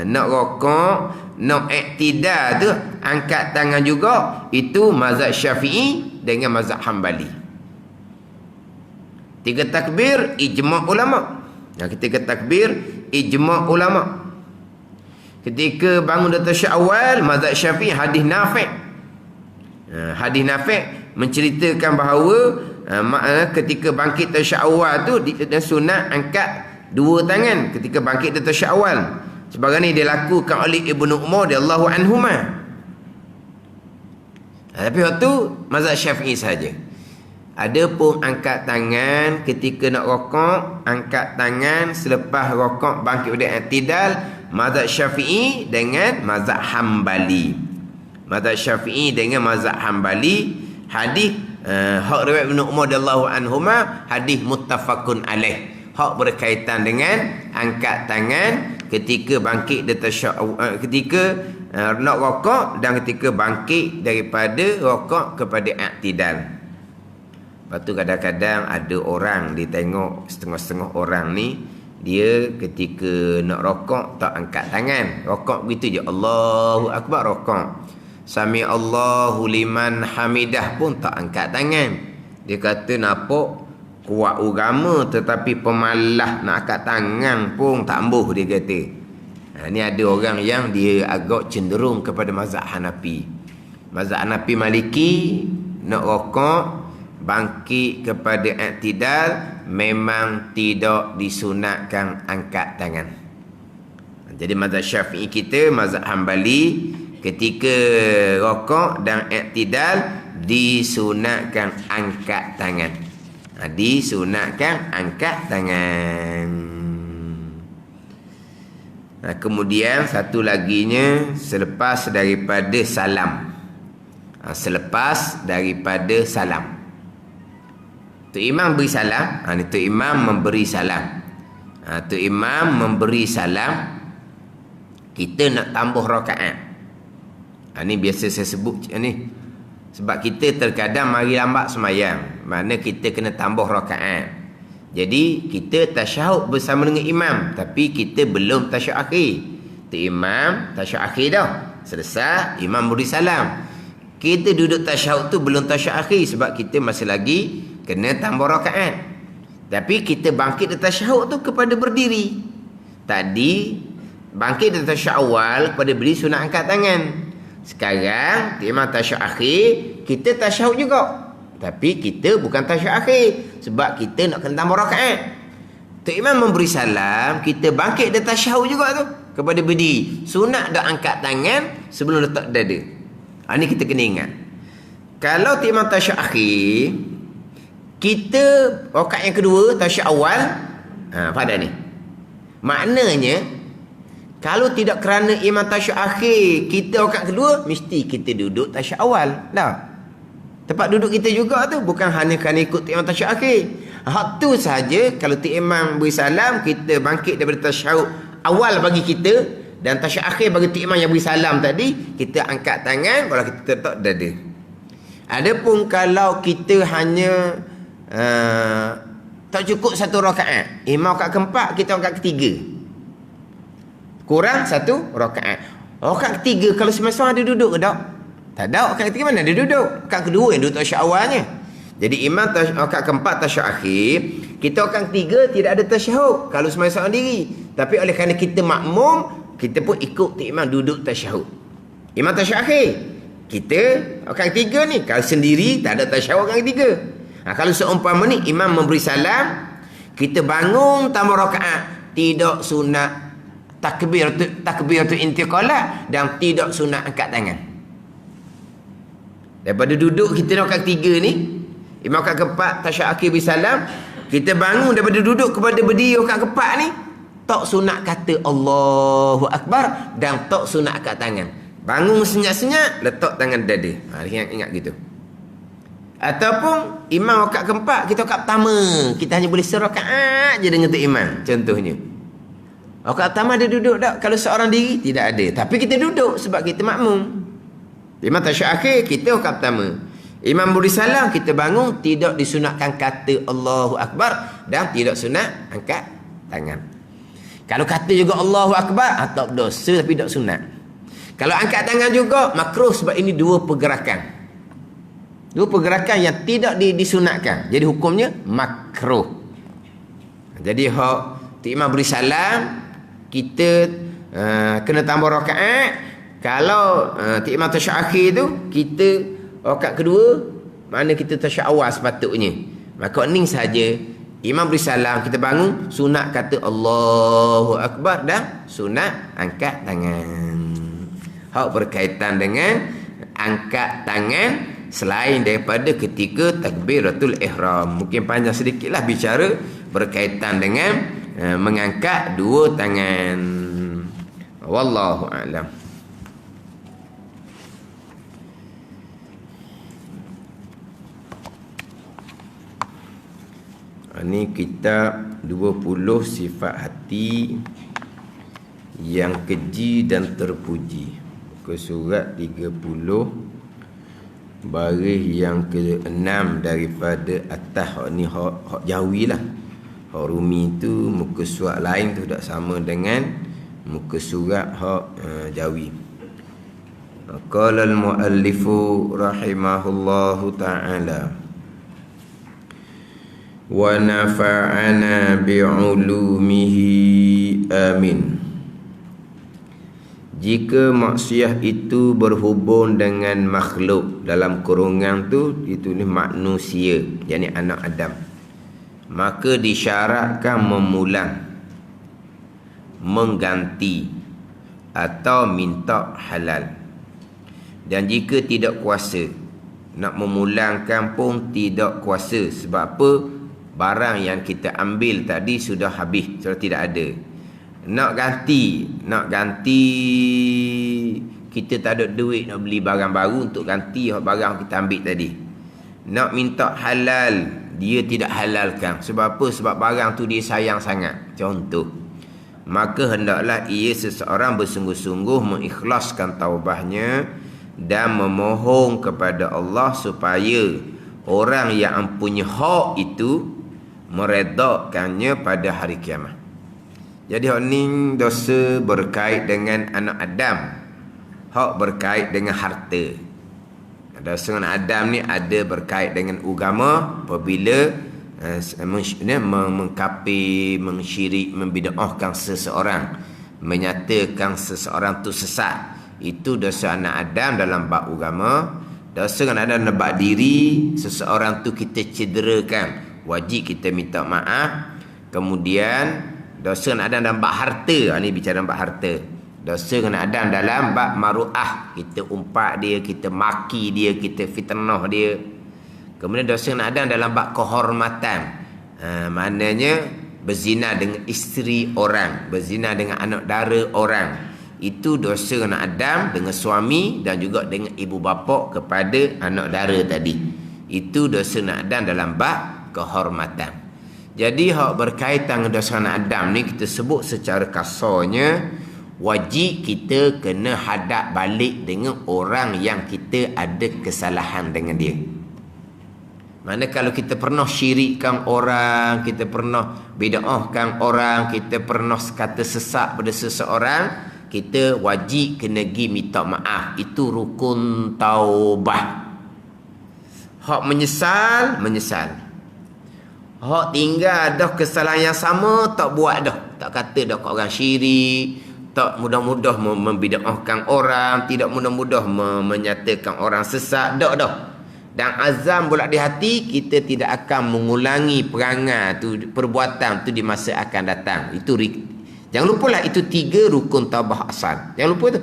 nak rokok, nak iktidal tu, angkat tangan juga, itu mazhab Syafi'i dengan mazhab Hambali. 3 takbir ijma' ulama. Ketika takbir ijma' ulama. Ketika bangun dari tasyawal, mazhab Syafi'i hadis Nafi'. Hadis Nafi' menceritakan bahawa ketika bangkit tasyawal tu dan sunat angkat 2 tangan ketika bangkit dari tasyawal. Sebagaimana dilakukan oleh Ibnu Umar radhiyallahu anhuma. Tapi waktu mazhab Syafi'i saja. Adapun angkat tangan ketika nak rokok, angkat tangan selepas rokok bangkit dari i'tidal, mazhab Syafi'i dengan mazhab Hambali. Mazhab Syafi'i dengan mazhab Hambali. Hadis hak riwayat Ibnu Umar radhiyallahu anhuma, hadis muttafaqun alaih. Hak berkaitan dengan angkat tangan ketika bangkit dari ketika nak rokok dan ketika bangkit daripada rokok kepada i'tidal. Lepas tu kadang-kadang ada orang ditengok, setengah-setengah orang ni, dia ketika nak rokok tak angkat tangan. Rokok begitu je, Allahu Akbar rokok. Sami Allahu liman hamidah pun tak angkat tangan. Dia kata nampak kuat agama tetapi pemalas nak angkat tangan pun tak ambuh, dia kata. Ni ada orang yang dia agak cenderung kepada mazhab Hanafi. Mazhab Hanafi Maliki nak rokok bangkit kepada i'tidal memang tidak disunatkan angkat tangan. Jadi mazhab Syafi'i kita, mazhab Hambali, ketika rokok dan i'tidal disunatkan angkat tangan. Disunatkan angkat tangan. Kemudian satu laginya selepas daripada salam. Selepas daripada salam, Tok Imam beri salam. Ni Tok Imam memberi salam. Tok Imam memberi salam, kita nak tambah rakaat. Ni biasa saya sebut ni. Sebab kita terkadang mari lambat semayang, mana kita kena tambah rakaat. Jadi kita tasyahud bersama dengan imam, tapi kita belum tasyahud akhir. Tu imam tasyahud akhir dah. Selesai, imam beri salam. Kita duduk tasyahud tu belum tasyahud akhir sebab kita masih lagi kena tambah rakaat. Tapi kita bangkit dari tasyahud tu kepada berdiri. Tadi bangkit dari tasyahud awal kepada berdiri sunat angkat tangan. Sekarang imam tasyahud akhir, kita tasyahud juga. Tapi kita bukan tasyahud akhir sebab kita nak kena tambah rakaat. Tok imam memberi salam, kita bangkit dari tasyahud juga tu kepada berdiri. Sunat dak angkat tangan sebelum letak dada. Ini kita kena ingat. Kalau tok imam tasyahud akhir, kita rakaat yang kedua tasyahud awal, pada ni. Maknanya kalau tidak kerana imam tasyahud akhir, kita rakaat kedua mesti kita duduk tasyahud awal. Dah. Tempat duduk kita juga tu bukan hanya kerana ikut imam tasyahud akhir. Hak tu saja kalau imam beri salam, kita bangkit daripada tasyahud awal bagi kita dan tasyahud akhir bagi imam yang beri salam tadi, kita angkat tangan baru kita letak dada. Adapun kalau kita hanya tak cukup satu rakaat, imam rakaat keempat, kita rakaat ketiga, kurang satu rakaat. Rakaat ketiga kalau semasa ada duduk ke tak? Tak ada. Rakaat ketiga mana ada duduk? Rakaat kedua yang duduk tasyahud awalnya. Jadi imam rakaat keempat tasyahud akhir, kita rakaat ketiga tidak ada tasyahud kalau semasa seorang diri. Tapi oleh kerana kita makmum, kita pun ikut imam duduk tasyahud. Imam tasyahud akhir, kita rakaat ketiga ni kalau sendiri tak ada tasyahud rakaat ketiga. Kalau seumpama ni imam memberi salam, kita bangun tambah rakaat, tidak sunat takbiratul intiqalah dan tidak sunat angkat tangan. Daripada duduk kita rakaat ketiga ni, imam rakaat keempat tasyahud akhir beri salam, kita bangun daripada duduk kepada berdiri rakaat keempat ni, tak sunat kata Allahu Akbar dan tak sunat angkat tangan. Bangun senyap-senyap, letak tangan dada. Ingat gitu. Ataupun imam rakaat keempat, kita rakaat pertama, kita hanya boleh serakaat je dengan tu imam. Contohnya, rakaat pertama ada duduk tak? Kalau seorang diri tidak ada, tapi kita duduk sebab kita makmum. Imam tasyahud akhir, kita rakaat pertama, imam beri salam, kita bangun, tidak disunatkan kata Allahu Akbar dan tidak sunat angkat tangan. Kalau kata juga Allahu Akbar, tak dosa tapi tak sunat. Kalau angkat tangan juga makruh sebab ini dua pergerakan. Dua pergerakan yang tidak disunatkan. Jadi hukumnya makruh. Jadi hak imam beri salam, kita kena tambah rakaat. Kalau imam tasyahud akhir tu, kita rakaat kedua, mana kita tasyahud awal sepatutnya. Maka ni saja, imam beri salam, kita bangun, sunat kata Allahu Akbar dan sunat angkat tangan. Hak berkaitan dengan angkat tangan selain daripada ketika takbiratul ihram. Mungkin panjang sedikitlah bicara berkaitan dengan mengangkat dua tangan. Wallahu a'lam. Ini kitab 20 sifat hati yang keji dan terpuji. Ke surat 30 baris yang ke-6 daripada atas. Ni hak Jawi lah. Hak Rumi tu muka surat lain tu tak sama dengan muka surat hak Jawi. Qala al-muallifu rahimahullahu ta'ala wa nafa'ana bi'ulumihi amin. Jika maksiat itu berhubung dengan makhluk, dalam kurungan tu ditulis manusia, yakni anak Adam, maka disyaratkan memulang, mengganti atau minta halal. Dan jika tidak kuasa nak memulangkan pun tidak kuasa. Sebab apa? Barang yang kita ambil tadi sudah habis, sudah tidak ada. Nak ganti kita tak ada duit nak beli barang baru untuk ganti barang kita ambil tadi. Nak minta halal, dia tidak halalkan. Sebab apa? Sebab barang tu dia sayang sangat. Contoh, maka hendaklah ia seseorang bersungguh-sungguh mengikhlaskan taubahnya dan memohon kepada Allah supaya orang yang mempunyai hak itu meredakannya pada hari kiamat. Jadi hak ni dosa berkait dengan anak Adam, hak berkait dengan harta. Dosa anak Adam ni ada berkait dengan agama apabila mengkafir, mensyirik, membid'ahkan seseorang, menyatakan seseorang tu sesat. Itu dosa anak Adam dalam bab agama. Dosa anak Adam dalam bab diri, seseorang tu kita cederakan, wajib kita minta maaf. Kemudian dosa anak Adam dalam bab harta, ni bicara bab harta. Dosa anak Adam dalam bab maruah, kita umpat dia, kita maki dia, kita fitnah dia. Kemudian dosa anak Adam dalam bab kehormatan, maknanya berzina dengan isteri orang, berzina dengan anak dara orang. Itu dosa anak Adam dengan suami dan juga dengan ibu bapa kepada anak dara tadi. Itu dosa anak Adam dalam bab kehormatan. Jadi hak berkaitan dengan dosa anak Adam ni kita sebut secara kasarnya, wajib kita kena hadap balik dengan orang yang kita ada kesalahan dengan dia. Mana kalau kita pernah syirikkan orang, kita pernah bid'ahkan orang, kita pernah kata sesak pada seseorang, kita wajib kena pergi minta maaf. Itu rukun taubah. Hak menyesal, menyesal. Hak tinggal dah kesalahan yang sama, tak buat dah. Tak kata dah kat orang syirik, tak mudah-mudah membid'ahkan orang, tidak mudah-mudah menyatakan orang sesat, dah. Dan azam pula di hati, kita tidak akan mengulangi perangai tu, perbuatan tu di masa akan datang. Itu jangan lupalah, itu 3 rukun taubah asal. Jangan lupa tu.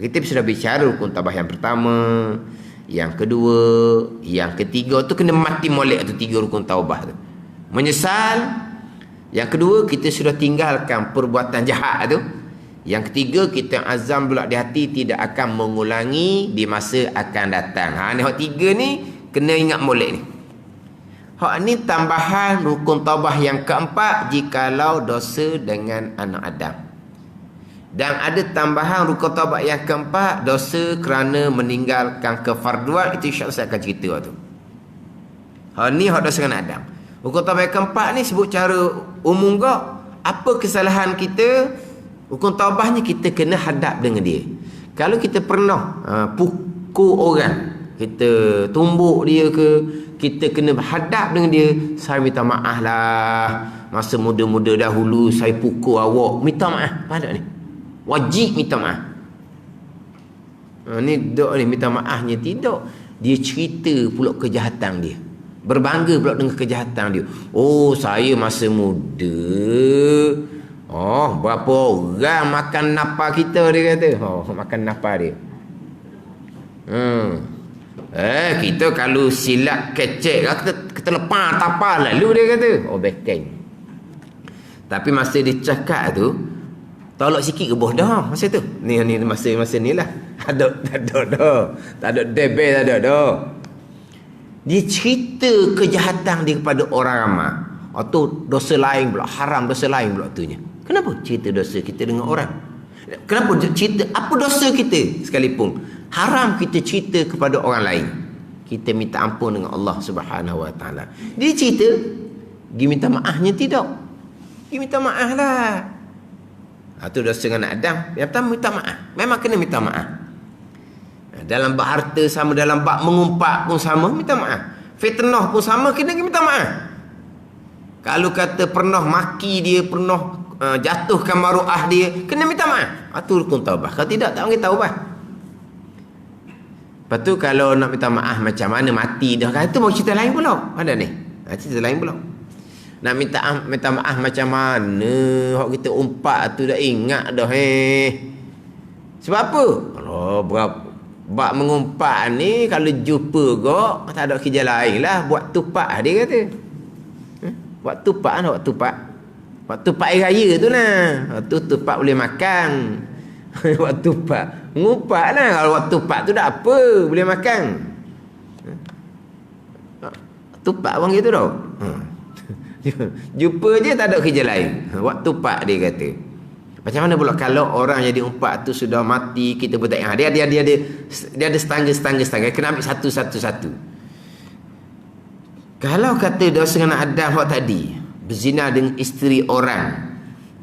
Kita sudah bicara rukun taubah yang pertama, yang kedua, yang ketiga tu kena mati molek tu 3 rukun taubah tu. Menyesal. Yang kedua, kita sudah tinggalkan perbuatan jahat tu. Yang ketiga, kita azam pula di hati tidak akan mengulangi di masa akan datang. Ni hak 3 ni kena ingat molek ni. Hak ni tambahan rukun taubah yang keempat jikalau dosa dengan anak Adam. Dan ada tambahan rukun taubah yang keempat, dosa kerana meninggalkan kefarduan. Itu insya-Allah saya akan cerita waktu. Hak ni hak dosa dengan Adam. Rukun taubah yang keempat ni sebut cara umum ke, apa kesalahan kita, rukun taubahnya kita kena hadap dengan dia. Kalau kita pernah pukul orang, kita tumbuk dia ke, kita kena hadap dengan dia. Saya minta maaf lah, masa muda-muda dahulu saya pukul awak. Minta maaf pada ni. Wajib minta maaf. Ni dok ni minta maafnya tidak. Dia cerita pula kejahatan dia. Berbangga pula dengan kejahatan dia. Oh, saya masa muda, berapa orang makan napa kita, dia kata. Makan napa dia. Kita kalau silap kecek, kita lepas tapal lalu, dia kata. Bekeng. Tapi masa dia cakap tu, tolak sikit ke boh dah masa tu. Ni masa ni lah. Tak ada debel, tak ada dah. Dia cerita kejahatan dia kepada orang ramai. Tu dosa lain pula, haram dosa lain pula tunya. Kenapa cerita dosa kita dengan orang? Kenapa cerita apa dosa kita sekalipun? Haram kita cerita kepada orang lain. Kita minta ampun dengan Allah Subhanahu Wa Taala. Dia cerita, dia minta maafnya tidak. Dia minta maaf lah. Itu dosa dengan Adam. Yang pertama minta maaf. Memang kena minta maaf. Dalam bab harta sama, dalam bab mengumpat pun sama, minta maaf. Fitnah pun sama, kena minta maaf. Kalau kata pernah maki dia, pernah jatuhkan maruah dia, kena minta maaf. Itu rukun taubah. Kalau tidak, tak boleh taubah. Lepas tu kalau nak minta maaf macam mana, mati dah kan, itu mau cerita lain pula. Ada ni, cerita lain pula. Nak minta maaf macam mana, hak kita umpat tu dah ingat dah. Sebab apa? Bab mengumpat ni kalau jumpa kau, tak ada kerja lain lah, buat tupak, dia kata. Buat tupak kan, buat tupak. Buat tupak air raya tu lah. Tu tupak boleh makan. Buat tupak, mengumpat lah. Kalau buat tupak tu dah apa, boleh makan. Tupak orang gitu tau. Jumpa je tak ada kerja lain, buat tupak, dia kata. Macam mana pula kalau orang jadi umpat tu sudah mati, kita pun tak ingat. Dia ada setangga-setangga. Kena ambil satu-satu. Kalau kata dosa dengan Adam tadi, berzina dengan isteri orang,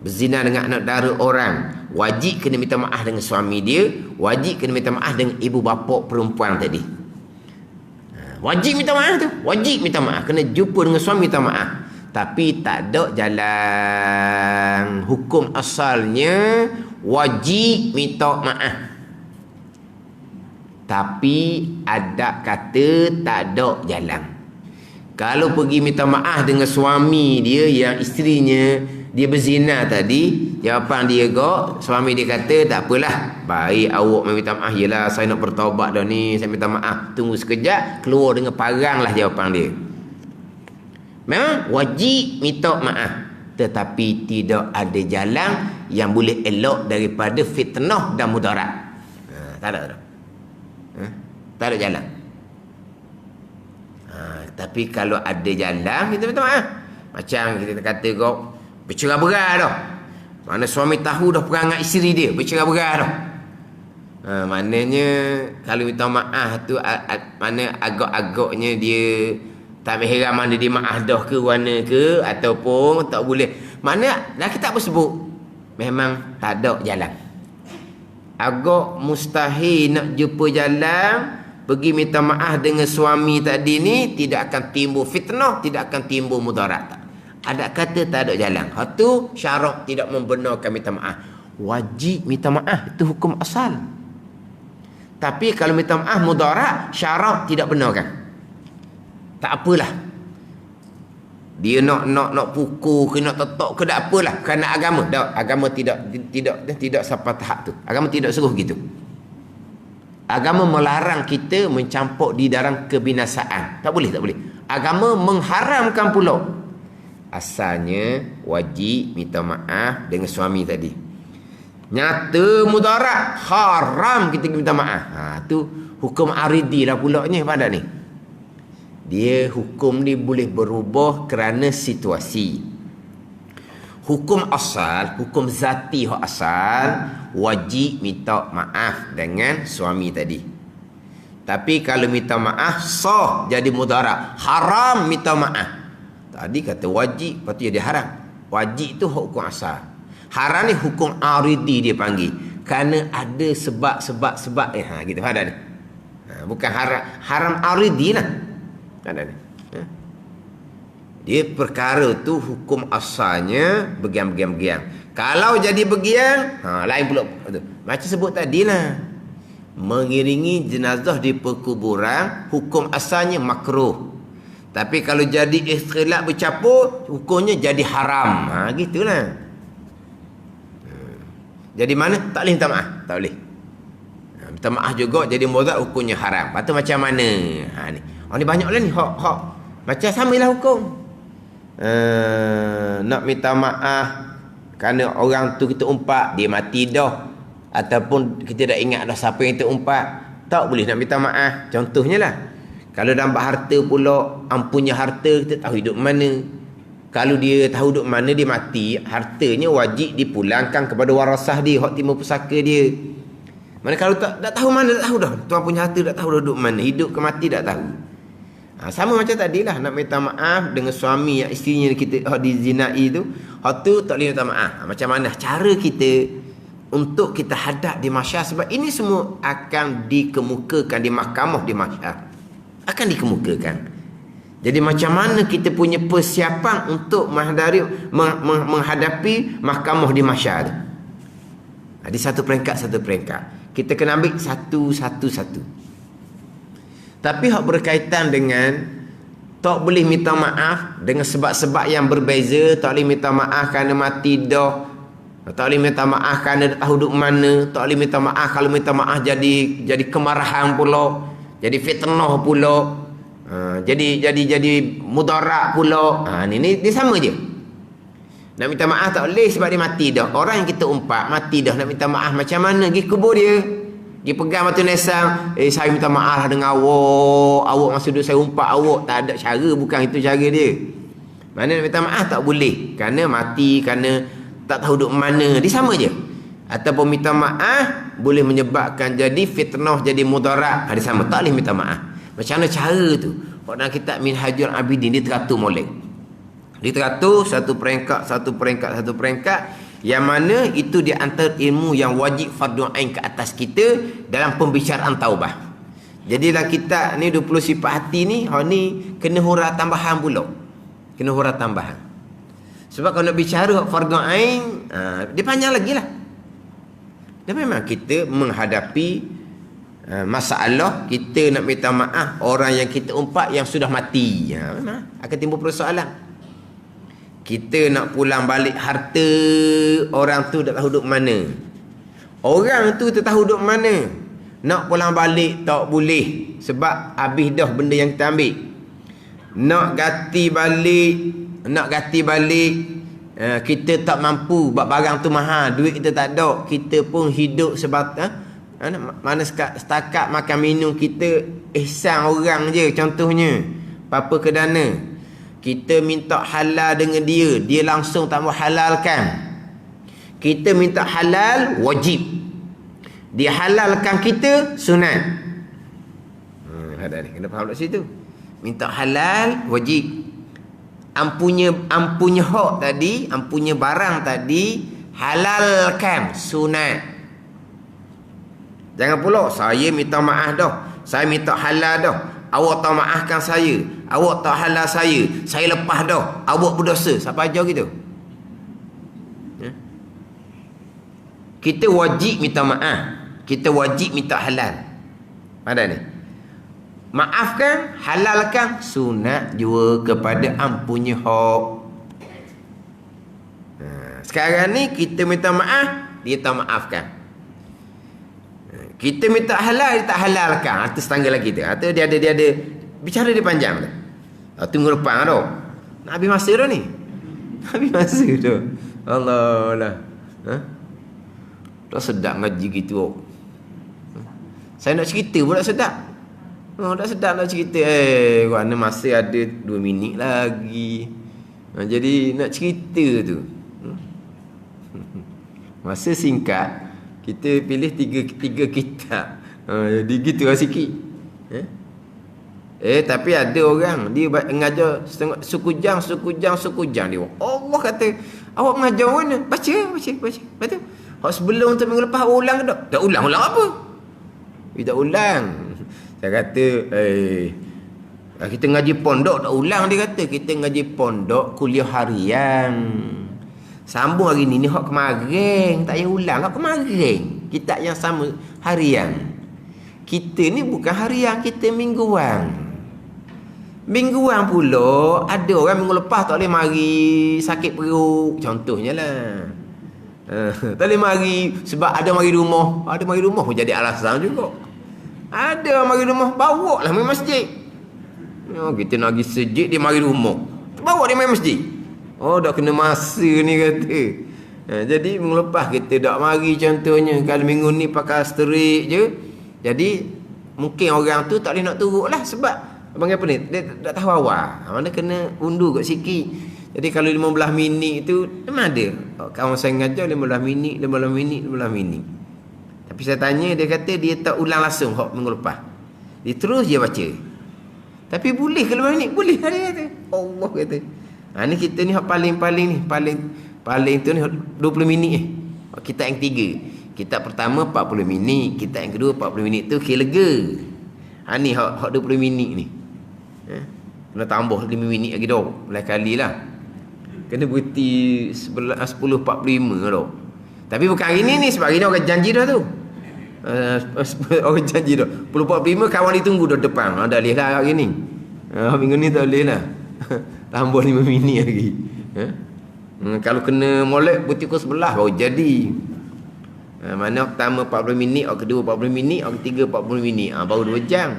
berzina dengan anak dara orang, wajib kena minta maaf dengan suami dia, wajib kena minta maaf dengan ibu bapa perempuan tadi. Wajib minta maaf tu, wajib minta maaf, kena jumpa dengan suami minta maaf. Tapi tak ada jalan. Hukum asalnya wajib minta maaf. Tapi ada kata tak ada jalan. Kalau pergi minta maaf dengan suami dia yang isterinya dia berzina tadi, jawapan dia suami dia kata tak apalah, baik awak minta maaf, yelah saya nak bertaubat dah ni, saya minta maaf, tunggu sekejap, keluar dengan parang lah jawapan dia. Memang wajib minta maaf, tetapi tidak ada jalan yang boleh elok daripada fitnah dan mudarat. Tak ada. Tak ada jalan. Tapi kalau ada jalan, kita minta maaf. Macam kita kata bercerai-berai dah. Mana suami tahu dah perangai isteri dia, bercerai-berai dah. Maknanya kalau minta maaf tu mana agak-agaknya dia tak heran mana dia maaf dah ke warna ke, ataupun tak boleh. Mana dah kita tak bersebut, memang tak ada jalan. Agak mustahil nak jumpa jalan. Pergi minta maaf dengan suami tadi ni, tidak akan timbul fitnah, tidak akan timbul mudarat. Ada kata tak ada jalan. Itu syarak tidak membenarkan minta maaf. Wajib minta maaf, itu hukum asal. Tapi kalau minta maaf mudarat, syarak tidak benarkan. Tak apalah. Dia nak pukul ke nak tetok ke, tak apalah, kerana agama. Agama tidak sampai tahap tu. Agama tidak suruh gitu. Agama melarang kita mencampur di dalam kebinasaan. Tak boleh. Agama mengharamkan pula. Asalnya wajib minta maaf dengan suami tadi. Nyata mudarat, haram kita minta maaf. Tu hukum aridi lah pulaknya pada ni. Dia hukum ni boleh berubah kerana situasi. Hukum asal, hukum zati asal, wajib minta maaf dengan suami tadi. Tapi kalau minta maaf sah jadi mudarat, haram minta maaf. Tadi kata wajib, lepas tu jadi haram. Wajib tu hukum asal. Haram ni hukum aridi dia panggil. Kerana ada sebab gitu ada ni. Bukan haram aridi lah. Ada ni. Dia perkara tu hukum asalnya begiang. Kalau jadi begiang, lain pula. Macam sebut tadi lah, mengiringi jenazah di perkuburan, hukum asalnya makruh. Tapi kalau jadi ikhtilat bercampur, hukumnya jadi haram. Gitulah. Jadi mana? Tak boleh minta maaf. Tak boleh. Minta maaf juga jadi mudarat, hukumnya haram. Lepas tu macam mana? Ni. Ni banyak lah ni. Hak. Macam samalah hukum. Nak minta maaf kerana orang tu kita umpat, dia mati dah, ataupun kita dah ingat dah siapa yang kita umpat, tak boleh nak minta maaf. Contohnya lah, kalau dalam harta pula, ampunnya harta kita tahu hidup mana. Kalau dia tahu hidup mana, dia mati, hartanya wajib dipulangkan kepada warasah dia, hak timur pusaka dia. Mana kalau tak tahu mana, tak tahu dah tuan punya harta, tak tahu dah hidup mana, hidup ke mati tak tahu. Sama macam tadilah, nak minta maaf dengan suami yang isterinya kita dizinai tu, hak tu tak boleh minta maaf. Macam mana cara kita untuk kita hadap di mahsyar, sebab ini semua akan dikemukakan di mahkamah di mahsyar. Akan dikemukakan. Jadi macam mana kita punya persiapan untuk menghadapi mahkamah di mahsyar tu. Di satu peringkat. Kita kena ambil satu. Tapi hak berkaitan dengan tak boleh minta maaf dengan sebab-sebab yang berbeza. Tak boleh minta maaf kerana mati dah, tak boleh minta maaf kerana tak tahu duduk mana, tak boleh minta maaf kalau minta maaf jadi kemarahan pula, jadi fitnah pula, jadi mudarat pula. Ni sama je. Nak minta maaf tak boleh sebab dia mati dah. Orang yang kita umpat mati dah, nak minta maaf macam mana? Pergi kubur dia, dia pegang batu nesang, saya minta maaf lah dengan awak masa dulu saya umpat awak. Tak ada cara, bukan itu cara dia. Mana nak minta maaf tak boleh, kerana mati, kerana tak tahu duduk mana, dia sama je. Ataupun minta maaf boleh menyebabkan jadi fitnah, jadi mudarat, dia sama, tak boleh minta maaf. Macam mana cara tu? Kalau dalam kitab Minhajul Abidin dia teratur molek. Dia teratur satu peringkat, yang mana itu di antara ilmu yang wajib fardu ain ke atas kita dalam pembicaraan taubah. Jadi dalam kitab ni 20 sifat hati ni, ni kena hurah tambahan pula. Kena hurah tambahan. Sebab kalau nak bicara fardu ain, dia panjang lagi lah. Dan memang kita menghadapi masalah, kita nak minta maaf orang yang kita umpat yang sudah mati. Memang akan timbul persoalan. Kita nak pulang balik harta orang tu tak tahu duduk mana. Orang tu tak tahu duduk mana. Nak pulang balik tak boleh sebab habis dah benda yang kita ambil. Nak ganti balik kita tak mampu sebab barang tu mahal, duit kita tak ada. Kita pun hidup mana setakat makan minum kita ihsan orang je contohnya. Apa kedana kita minta halal dengan dia, dia langsung tak mau halalkan. Kita minta halal, wajib. Dia halalkan kita, sunat. Ada ni, kena faham kat situ. Minta halal, wajib. Ampunya hak tadi, ampunya barang tadi, halalkan, sunat. Jangan pula, saya minta maaf dah, saya minta halal dah, awak tak maafkan saya, awak tak halal saya lepas dah, awak berdosa. Siapa ajar gitu? Kita wajib minta maaf, kita wajib minta halal. Ada ni, maafkan, halalkan, sunat juga kepada ampunya hak. Sekarang ni kita minta maaf, dia tak maafkan. Kita minta halal, dia tak halalkan. Itu setangga lagi tu. Itu dia ada bicara dia panjang tu. Tunggu depan tu. Nak habis masa dah ni. Habis masa tu. Allah lah. Tak sedap ngaji gitu. Saya nak cerita pun tak sedap. Tak sedap nak cerita. Kerana masa ada 2 minit lagi. Jadi nak cerita tu. Masa singkat. Kita pilih tiga kitab. Jadi gitu lah sikit. Tapi ada orang dia mengajar sekujang dia. Allah kata, awak mengajar mana? Baca. Betul. Hak sebelum tu minggu lepas ulang ke tak? Tak ulang apa? Dia tak ulang. Saya kata, kita ngaji pondok tak ulang, dia kata. Kita ngaji pondok kuliah harian. Sambung hari ni hak kemarin, tak payah ulang hak kemarin. Kitab yang sama harian. Kita ni bukan harian, kita mingguan. Mingguan pula ada orang minggu lepas tak boleh mari, sakit perut contohnya lah. Tak boleh mari sebab ada mari rumah. Ada mari rumah pun jadi alasan juga. Ada mari rumah, bawa lah mari masjid. Kita nak pergi sejid, dia mari rumah, bawa dia mari masjid. Dah kena masa ni kata. Jadi minggu lepas kita tak mari contohnya. Kalau minggu ni pakai sterik je. Jadi mungkin orang tu tak boleh nak turut lah. Sebab abang apa ni, dia tak tahu awal. Mana kena undur kat sikit. Jadi kalau 15 minit tu memang ada. Kawan saya ngajar 15 minit. Tapi saya tanya, dia kata dia tak ulang langsung hak minggu lepas. Dia terus je baca. Tapi boleh ke 15 minit? Boleh lah dia kata. Allah kata. Ni kita ni paling ni paling tu ni 20 minit Kitab yang 3. Kitab pertama 40 minit, kitab yang kedua 40 minit tu kira lega. Ni hak 20 minit ni. Kena tambah 5 minit lagi dah. Lain kali lah. Kena berhenti 10.45 dah. Tapi bukan hari ni sebab hari ni orang janji dah tu. Orang janji dah 10.45 kawan ditunggu dah depan. Dah boleh lah hari ni. Minggu ni tak boleh lah. Tambah 5 minit lagi. Kalau kena molek putih ke sebelah baru jadi. Mana pertama 40 minit, kedua 40 minit, ketiga 40 minit. Baru 2 jam.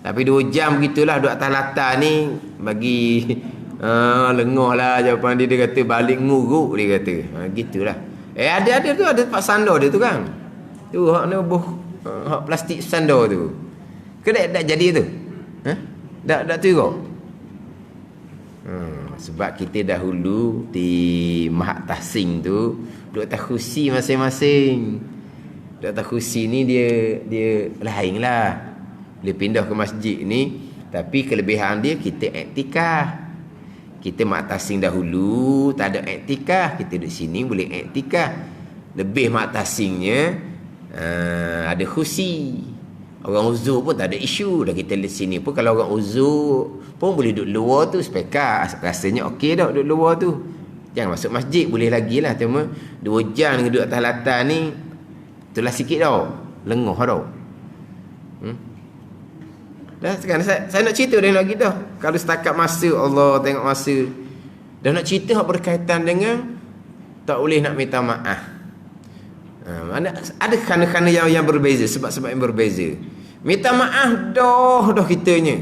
Tapi 2 jam begitulah duduk atas latar ni bagi lengah lah jawapan dia. Dia kata balik nguruk, dia kata. Gitulah. Ada tu, ada tempat sandar dia tu kan. Tu hak ni hak plastik sandar tu. Ke tak jadi tu? Dah tu kau. Sebab kita dahulu di Mahat Tahsin tu duduk atas kursi masing-masing. Duduk atas kursi ni dia lain lah. Dia pindah ke masjid ni, tapi kelebihan dia kita iktikaf. Kita Mahat Tahsin dahulu tak ada iktikaf, kita duduk sini boleh iktikaf. Lebih Mahat Tahsinnya ada kursi. Orang uzur pun tak ada isu. Dah kita di sini pun kalau orang uzur pun boleh duduk luar tu spekat. Rasanya okey dah duduk luar tu. Jangan masuk masjid boleh lagi lah. Cuma 2 jam duduk atas latar ni itulah sikit tau. Lengoh tau. Dah sekarang saya nak cerita dah lagi dah. Kalau setakat masa Allah tengok masa. Dah nak cerita berkaitan dengan tak boleh nak minta maaf. Ada kerana-kerana yang berbeza, sebab-sebab yang berbeza. Minta maaf dah kitanya.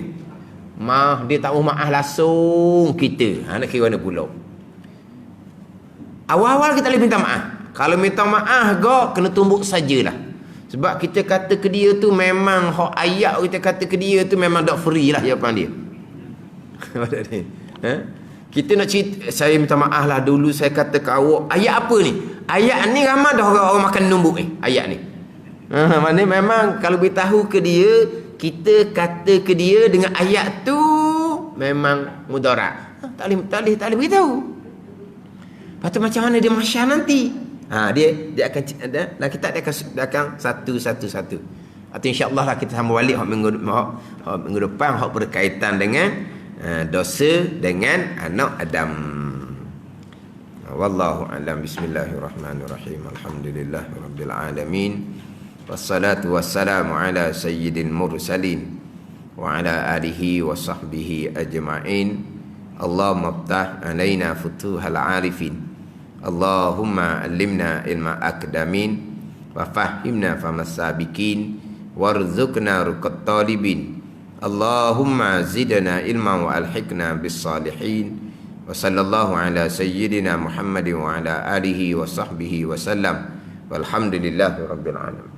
Maaf dia tak mau maaf langsung kita. Nak kira mana pula? Awal-awal kita boleh minta maaf. Kalau minta maaf kena tumbuk sajalah. Sebab kita kata ke dia tu memang hak ayat kita kata ke dia tu memang tak free lah jawapan dia. Kita nak cerita, saya minta maaf lah dulu saya kata ke awak ayat apa ni? Ayat ni ramai dah orang makan numbuk ni. Ayat ni. Mana memang kalau beritahu ke dia, kita kata ke dia dengan ayat tu memang mudarat. Tak boleh beritahu. Lepas tu macam mana dia masyar nanti? Dia akan dan kita dia akan satu-satu. Atau insya-Allah lah kita sambung balik minggu depan hak berkaitan dengan dosa dengan anak Adam. Wallahu a'lam. Bismillahirrahmanirrahim. Alhamdulillahirabbil alamin. Wassalatu wassalamu ala sayyidil mursalin wa ala alihi wa sahbihi ajma'in. Allahumma iftah alaina futuhal arifin. Allahumma allimna ilma akdamin wa fahimna famas sabiqin warzuqna ruqat talibin. Allahumma zidna ilma wa alhiqna bis salihin. Wa sallallahu ala sayyidina Muhammadin wa ala alihi wa sahbihi wa sallam. Walhamdulillahi rabbil alamin.